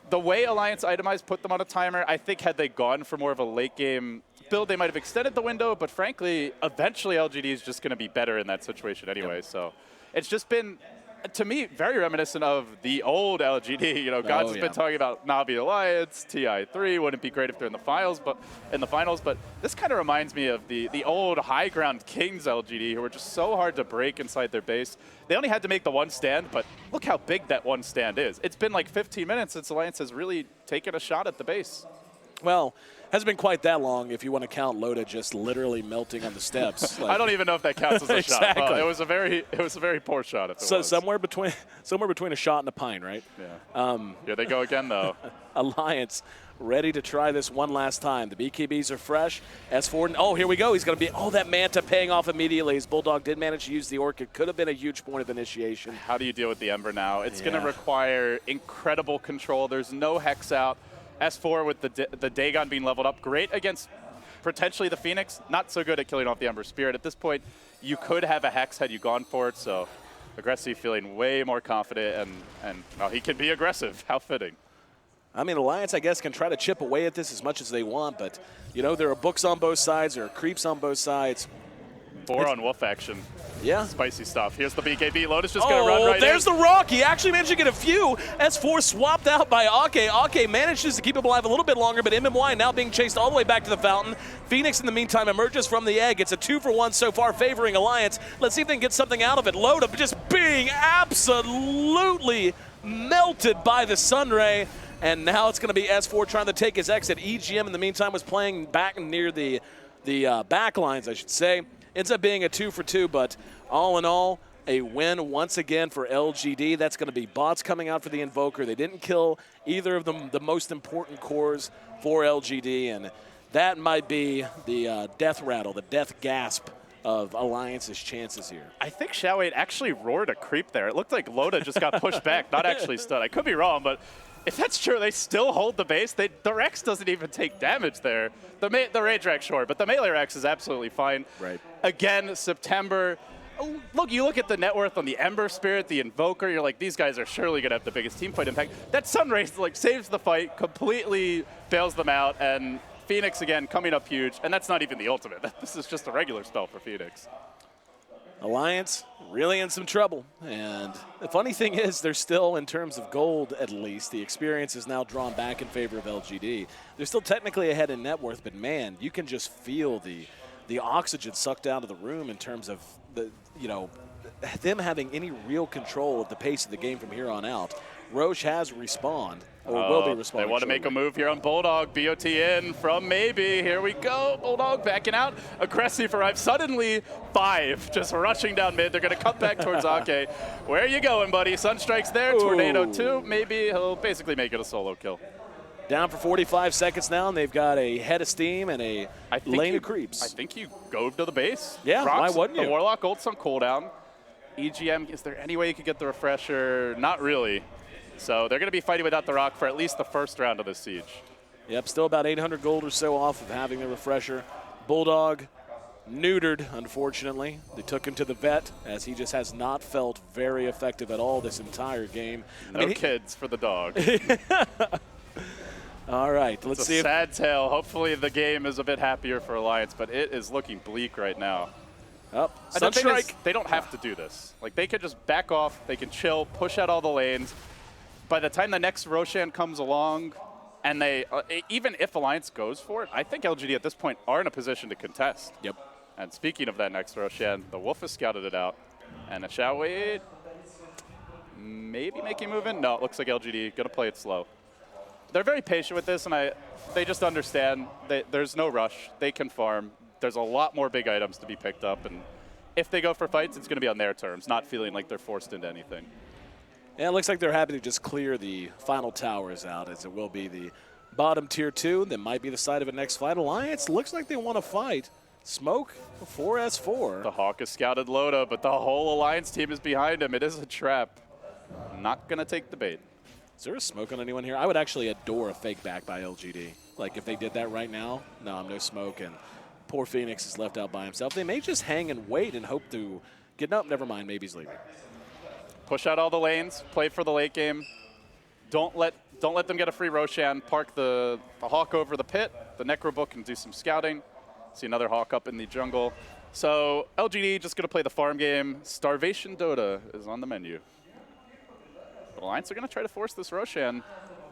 the way Alliance itemized put them on a timer, I think had they gone for more of a late-game build, they might have extended the window, but frankly, eventually LGD is just going to be better in that situation anyway. Yep. So it's just been, to me, very reminiscent of the old LGD. You know, Gods has been talking about Navi Alliance, TI3. Wouldn't it be great if they're in the finals? But this kind of reminds me of the old high ground Kings LGD, who were just so hard to break inside their base. They only had to make the one stand, but look how big that one stand is. It's been like 15 minutes since Alliance has really taken a shot at the base. Well, hasn't been quite that long if you want to count Loda just literally melting on the steps. I don't even know if that counts as a exactly. shot. Well, it was a very poor shot. If it was. Somewhere between a shot and a pine, right? Yeah. Here they go again, though. Alliance ready to try this one last time. The BKBs are fresh. S4, oh, here we go. He's going to be, that Manta paying off immediately. His Bulldog did manage to use the Orchid. Could have been a huge point of initiation. How do you deal with the Ember now? It's going to require incredible control. There's no Hex out. S4 with the Dagon being leveled up. Great against potentially the Phoenix. Not so good at killing off the Ember Spirit. At this point, you could have a Hex had you gone for it. So Aggressive feeling way more confident, and well, he can be aggressive. How fitting. I mean, Alliance, I guess, can try to chip away at this as much as they want, but, you know, there are books on both sides, there are creeps on both sides. 4 on Wolf action. Yeah. Spicy stuff. Here's the BKB. Lotus just going to run right there's in. the Rock. He actually managed to get a few. S4 swapped out by Ake. Ake manages to keep him alive a little bit longer, but MMY now being chased all the way back to the fountain. Phoenix, in the meantime, emerges from the egg. It's a 2-for-1 so far favoring Alliance. Let's see if they can get something out of it. Loda just being absolutely melted by the Sunray. And now it's going to be S4 trying to take his exit. EGM, in the meantime, was playing back near the back lines, I should say. Ends up being a 2-for-2, but all in all, a win once again for LGD. That's going to be bots coming out for the Invoker. They didn't kill either of them, the most important cores for LGD, and that might be the death rattle, the death gasp of Alliance's chances here. I think Xiaowei actually roared a creep there. It looked like Loda just got pushed back, not actually stood. I could be wrong, but if that's true, they still hold the base. The Rex doesn't even take damage there. The Rage Rex, sure, but the melee Rex is absolutely fine. Right. Again, September. Look, you look at the net worth on the Ember Spirit, the Invoker, you're like, these guys are surely going to have the biggest team fight impact. That Sunray like saves the fight, completely bails them out, and Phoenix, again, coming up huge, and that's not even the ultimate. This is just a regular spell for Phoenix. Alliance really in some trouble, and the funny thing is they're still, in terms of gold at least, the experience is now drawn back in favor of LGD. They're still technically ahead in net worth, but man, you can just feel the oxygen sucked out of the room in terms of them having any real control of the pace of the game from here on out. Roche has respawned, or will be responding. They want to make a move here on Bulldog. BOT in from maybe. Here we go. Bulldog backing out. Aggressive arrives. Suddenly 5 just rushing down mid. They're going to cut back towards Ake. Where are you going, buddy? Sunstrike's there. Tornado 2. Maybe he'll basically make it a solo kill. Down for 45 seconds now, and they've got a head of steam and a lane of creeps. I think you go to the base. Yeah, why wouldn't you? The Warlock ult's on cooldown. EGM, is there any way you could get the refresher? Not really. So they're going to be fighting without the rock for at least the first round of this siege. Yep, still about 800 gold or so off of having the refresher. Bulldog neutered, unfortunately. They took him to the vet, as he just has not felt very effective at all this entire game. No kids for the dog. All right, let's see. It's a sad tale. Hopefully the game is a bit happier for Alliance, but it is looking bleak right now. Sunstrike. They don't have to do this. Like, they could just back off. They can chill, push out all the lanes. By the time the next Roshan comes along, and they, even if Alliance goes for it, I think LGD at this point are in a position to contest. Yep. And speaking of that next Roshan, the Wolf has scouted it out. And shall we maybe make a move in? No, it looks like LGD going to play it slow. They're very patient with this, and they just understand that there's no rush. They can farm. There's a lot more big items to be picked up, and if they go for fights, it's going to be on their terms, not feeling like they're forced into anything. Yeah, it looks like they're happy to just clear the final towers out, as it will be the bottom tier 2. That might be the side of a next fight. Alliance looks like they want to fight. Smoke for S4. The Hawk has scouted Loda, but the whole Alliance team is behind him. It is a trap. Not going to take the bait. Is there a smoke on anyone here? I would actually adore a fake back by LGD. Like, if they did that right now, no, I'm no smoke, and poor Phoenix is left out by himself. They may just hang and wait and hope to get up. Never mind, maybe he's leaving. Push out all the lanes, play for the late game. Don't let them get a free Roshan. Park the Hawk over the pit. The Necrobook can do some scouting. See another Hawk up in the jungle. So LGD just going to play the farm game. Starvation Dota is on the menu. The Alliance are going to try to force this Roshan.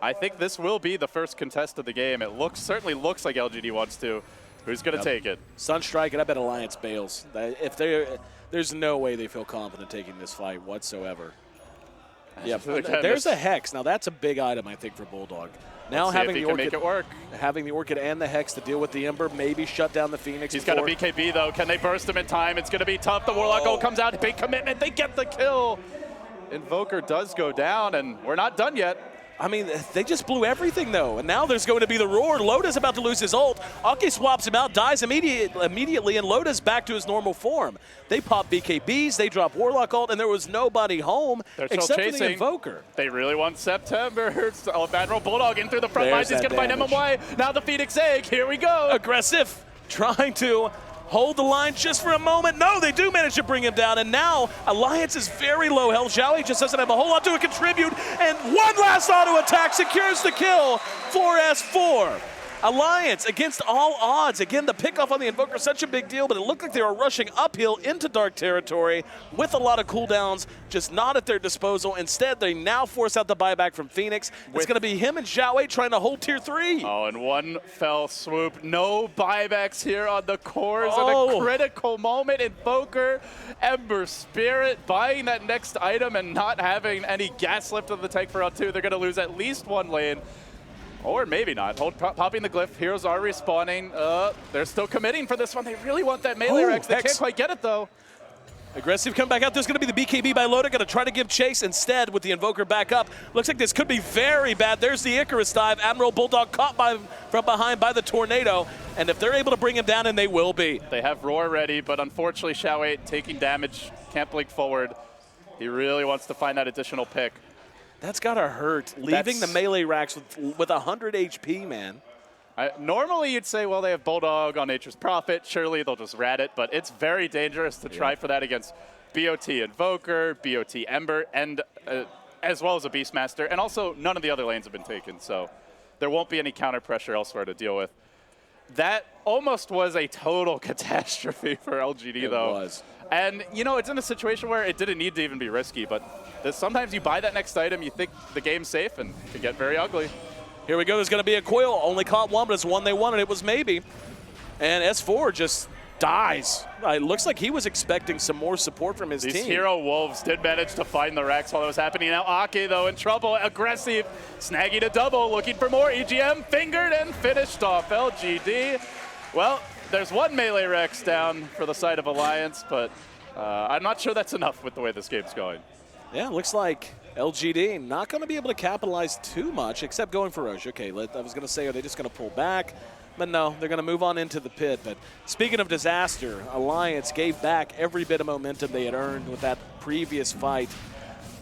I think this will be the first contest of the game. It certainly looks like LGD wants to. Who's going to take it? Sunstrike, and I bet Alliance bails. There's no way they feel confident taking this fight whatsoever. Yeah, there's a Hex. Now that's a big item, I think, for Bulldog. Now having the Orchid, make it work. Having the Orchid and the Hex to deal with the Ember, maybe shut down the Phoenix. He's got a BKB though. Can they burst him in time? It's going to be tough. The Warlock ult comes out. Big commitment. They get the kill. Invoker does go down, and we're not done yet. I mean, they just blew everything, though. And now there's going to be the roar. Loda's about to lose his ult. Ake swaps him out, dies immediately, and Loda's back to his normal form. They pop BKBs, they drop Warlock ult, and there was nobody home except for the Invoker. They really want September. Admiral Bulldog in through the front lines. He's going to find MMY. Now the Phoenix Egg. Here we go. Aggressive, trying to hold the line just for a moment. No, they do manage to bring him down, and now Alliance is very low health. Xiaohui just doesn't have a whole lot to contribute, and one last auto attack secures the kill for S4. Alliance against all odds. Again, the pickoff on the Invoker, such a big deal, but it looked like they were rushing uphill into dark territory with a lot of cooldowns, just not at their disposal. Instead, they now force out the buyback from Phoenix. It's going to be him and Xiaohui trying to hold tier 3. Oh, and one fell swoop. No buybacks here on the cores at a critical moment. Invoker, Ember Spirit, buying that next item and not having any gas left of the tank for round 2. They're going to lose at least one lane. Or maybe not. Popping the glyph. Heroes are respawning. They're still committing for this one. They really want that melee Rex. They can't quite get it, though. Aggressive come back out. There's going to be the BKB by Loda. Going to try to give chase instead with the Invoker back up. Looks like this could be very bad. There's the Icarus dive. Admiral Bulldog caught from behind by the Tornado. And if they're able to bring him down, and they will be. They have Roar ready, but unfortunately Xiaohui taking damage. Can't blink forward. He really wants to find that additional pick. That's got to hurt, leaving the melee racks with 100 HP, man. Normally you'd say, well, they have Bulldog on Nature's Prophet. Surely they'll just rat it, but it's very dangerous to try for that against BOT Invoker, BOT Ember, and as well as a Beastmaster. And also, none of the other lanes have been taken, so there won't be any counter pressure elsewhere to deal with. That almost was a total catastrophe for LGD, though. It was. And, you know, it's in a situation where it didn't need to even be risky, but sometimes you buy that next item, you think the game's safe, and it can get very ugly. Here we go. There's going to be a coil. Only caught one, but it's one they wanted. It was maybe. And S4 just dies. It looks like he was expecting some more support from his team. These hero wolves did manage to find the Rex while it was happening. Now Ake, though, in trouble. Aggressive. Snagging a double. Looking for more. EGM fingered and finished off LGD. Well, there's one melee Rex down for the side of Alliance, but I'm not sure that's enough with the way this game's going. Yeah, looks like LGD not going to be able to capitalize too much, except going for Roche. Okay, I was going to say, are they just going to pull back? But no, they're going to move on into the pit. But speaking of disaster, Alliance gave back every bit of momentum they had earned with that previous fight.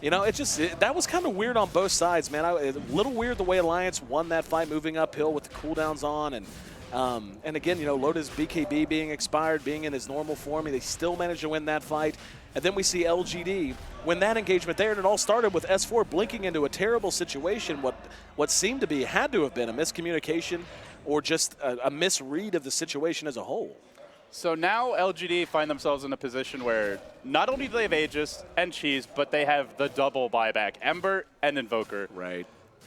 You know, that was kind of weird on both sides, man. A little weird the way Alliance won that fight, moving uphill with the cooldowns on. And again, you know, Loda's BKB being expired, being in his normal form, they still managed to win that fight. And then we see LGD win that engagement there, and it all started with S4 blinking into a terrible situation, what seemed to be, had to have been a miscommunication or just a misread of the situation as a whole. So now LGD find themselves in a position where not only do they have Aegis and Cheese, but they have the double buyback, Ember and Invoker. Right.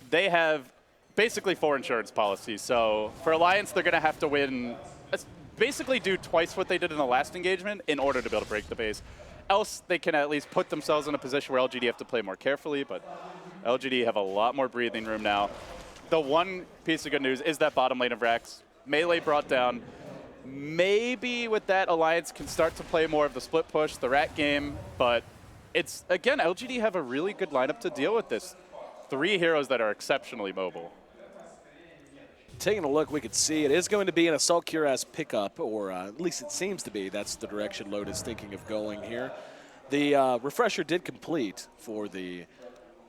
They have basically 4 insurance policies. So for Alliance, they're going to have to win, basically do twice what they did in the last engagement in order to be able to break the base. Else, they can at least put themselves in a position where LGD have to play more carefully, but LGD have a lot more breathing room now. The one piece of good news is that bottom lane of Rax. Melee brought down. Maybe with that, Alliance can start to play more of the split push, the rat game, but it's, again, LGD have a really good lineup to deal with this. 3 heroes that are exceptionally mobile. Taking a look, we could see it is going to be an Assault Cuirass pickup, or at least it seems to be. That's the direction Load is thinking of going here. The refresher did complete for the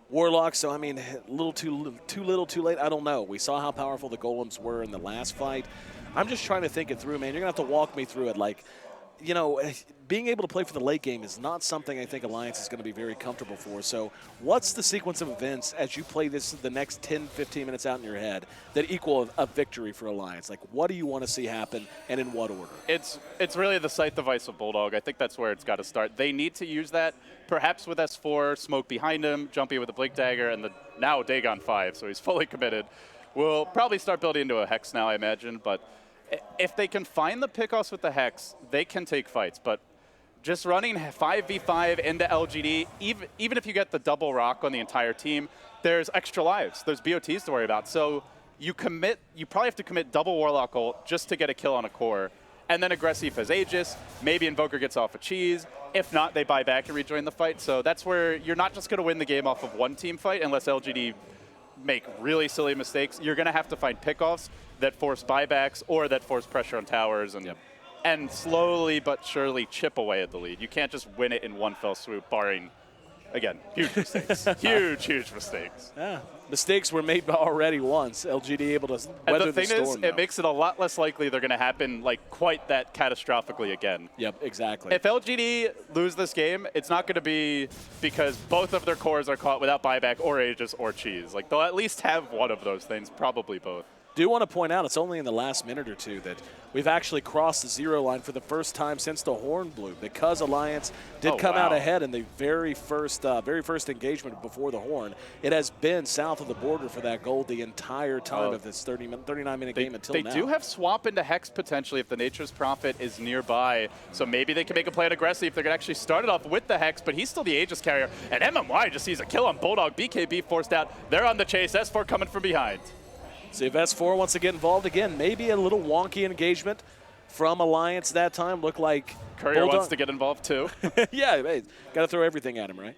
Warlock, so I mean, a little too little, too late. I don't know. We saw how powerful the golems were in the last fight. I'm just trying to think it through, man. You're going to have to walk me through it. Like, you know, being able to play for the late game is not something I think Alliance is going to be very comfortable for. So what's the sequence of events as you play this the next 10, 15 minutes out in your head that equal a victory for Alliance? Like, what do you want to see happen and in what order? It's really the sight device of Bulldog. I think that's where it's got to start. They need to use that, perhaps with S4, smoke behind him, Jumpy with a Blink Dagger, and now Dagon 5, so he's fully committed. We'll probably start building into a Hex now, I imagine, but if they can find the pickoffs with the Hex, they can take fights. But just running 5v5 into LGD, even if you get the double rock on the entire team, there's extra lives. There's BOTs to worry about. So you probably have to commit double Warlock ult just to get a kill on a core. And then Aggressive has Aegis. Maybe Invoker gets off a Cheese. If not, they buy back and rejoin the fight. So that's where you're not just going to win the game off of one team fight unless LGD make really silly mistakes. You're going to have to find pickoffs that force buybacks or that force pressure on towers and slowly but surely chip away at the lead. You can't just win it in one fell swoop, barring, again, huge mistakes. huge mistakes. Yeah. Mistakes were made already once. LGD able to weather the storm. And the thing is, it makes it a lot less likely they're going to happen like quite that catastrophically again. Yep, exactly. If LGD lose this game, it's not going to be because both of their cores are caught without buyback or Aegis or Cheese. Like, they'll at least have one of those things, probably both. Do want to point out it's only in the last minute or two that we've actually crossed the 0 line for the first time since the horn blew, because Alliance did come out ahead in the very first engagement before the horn. It has been south of the border for that gold the entire time of this 39-minute game until now. They do have swap into Hex potentially if the Nature's Prophet is nearby, so maybe they can make a play at Aggressive. They're going to actually start it off with the Hex, but he's still the Aegis carrier, and MMY just sees a kill on Bulldog. BKB forced out. They're on the chase. S4 coming from behind. See if S4 wants to get involved again. Maybe a little wonky engagement from Alliance that time. Looked like Courier Bulldog wants to get involved too. Yeah, hey, got to throw everything at him, right?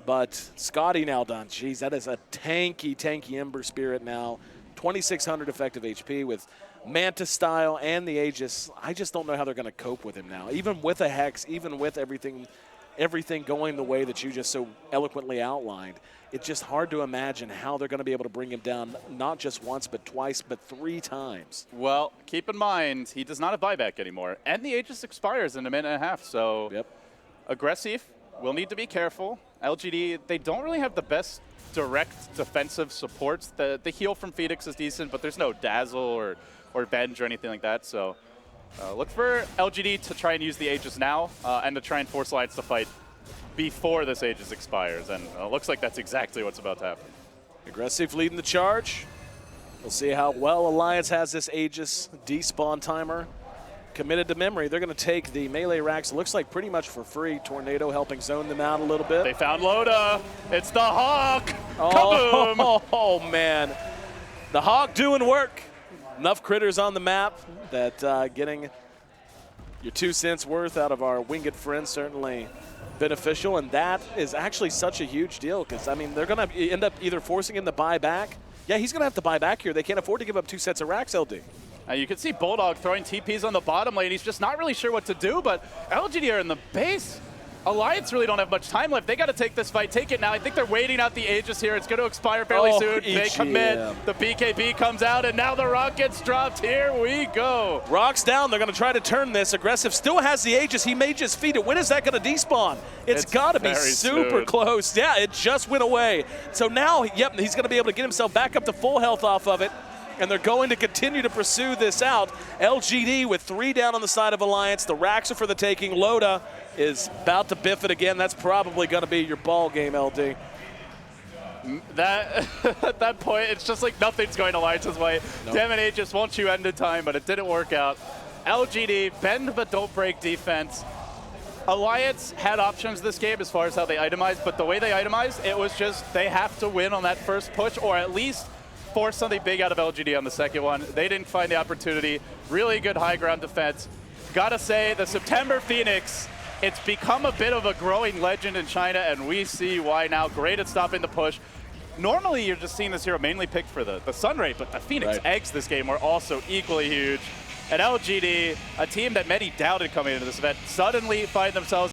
But Scotty now done. Jeez, that is a tanky Ember Spirit now. 2,600 effective HP with Manta style and the Aegis. I just don't know how they're going to cope with him now. Even with a Hex, even with everything going the way that you just so eloquently outlined, it's just hard to imagine how they're going to be able to bring him down not just once, but twice, but 3 times. Well, keep in mind, he does not have buyback anymore, and the Aegis expires in a minute and a half, so Aggressive will need to be careful. LGD, they don't really have the best direct defensive supports. The heal from Phoenix is decent, but there's no Dazzle or Venge or anything like that, so look for LGD to try and use the Aegis now and to try and force Alliance to fight before this Aegis expires, and it looks like that's exactly what's about to happen. Aggressive leading the charge. We'll see how well Alliance has this Aegis despawn timer committed to memory. They're going to take the melee racks, looks like pretty much for free. Tornado helping zone them out a little bit. They found Loda. It's the Hawk. Oh, Kaboom. Oh, man. The Hawk doing work. Enough critters on the map that getting your 2 cents worth out of our winged friends certainly beneficial, and that is actually such a huge deal because, I mean, they're going to end up either forcing him to buy back. Yeah, he's going to have to buy back here. They can't afford to give up 2 sets of racks, LD. You can see Bulldog throwing TPs on the bottom lane. He's just not really sure what to do, but LGD are in the base. Alliance really don't have much time left. They got to take this fight, take it now. I think they're waiting out the Aegis here. It's going to expire fairly soon. They commit. The BKB comes out, and now the Rock gets dropped. Here we go. Rock's down. They're going to try to turn this. Aggressive still has the Aegis. He may just feed it. When is that going to despawn? It's got to be super close. Yeah, it just went away. So now, yep, he's going to be able to get himself back up to full health off of it. And they're going to continue to pursue this out. LGD with 3 down on the side of Alliance. The racks are for the taking. Loda is about to biff it again. That's probably going to be your ball game, LD. That at that point, it's just like nothing's going Alliance's way. Nope. Damn it, just won't you end in time, but it didn't work out. LGD, bend but don't break defense. Alliance had options this game as far as how they itemized, but the way they itemized, it was just they have to win on that first push, or at least force something big out of LGD on the second one. They didn't find the opportunity. Really good high ground defense. Gotta say, the September Phoenix, it's become a bit of a growing legend in China, and we see why now. Great at stopping the push. Normally, you're just seeing this hero mainly picked for the Sunray, but the Phoenix eggs this game were also equally huge. And LGD, a team that many doubted coming into this event, suddenly find themselves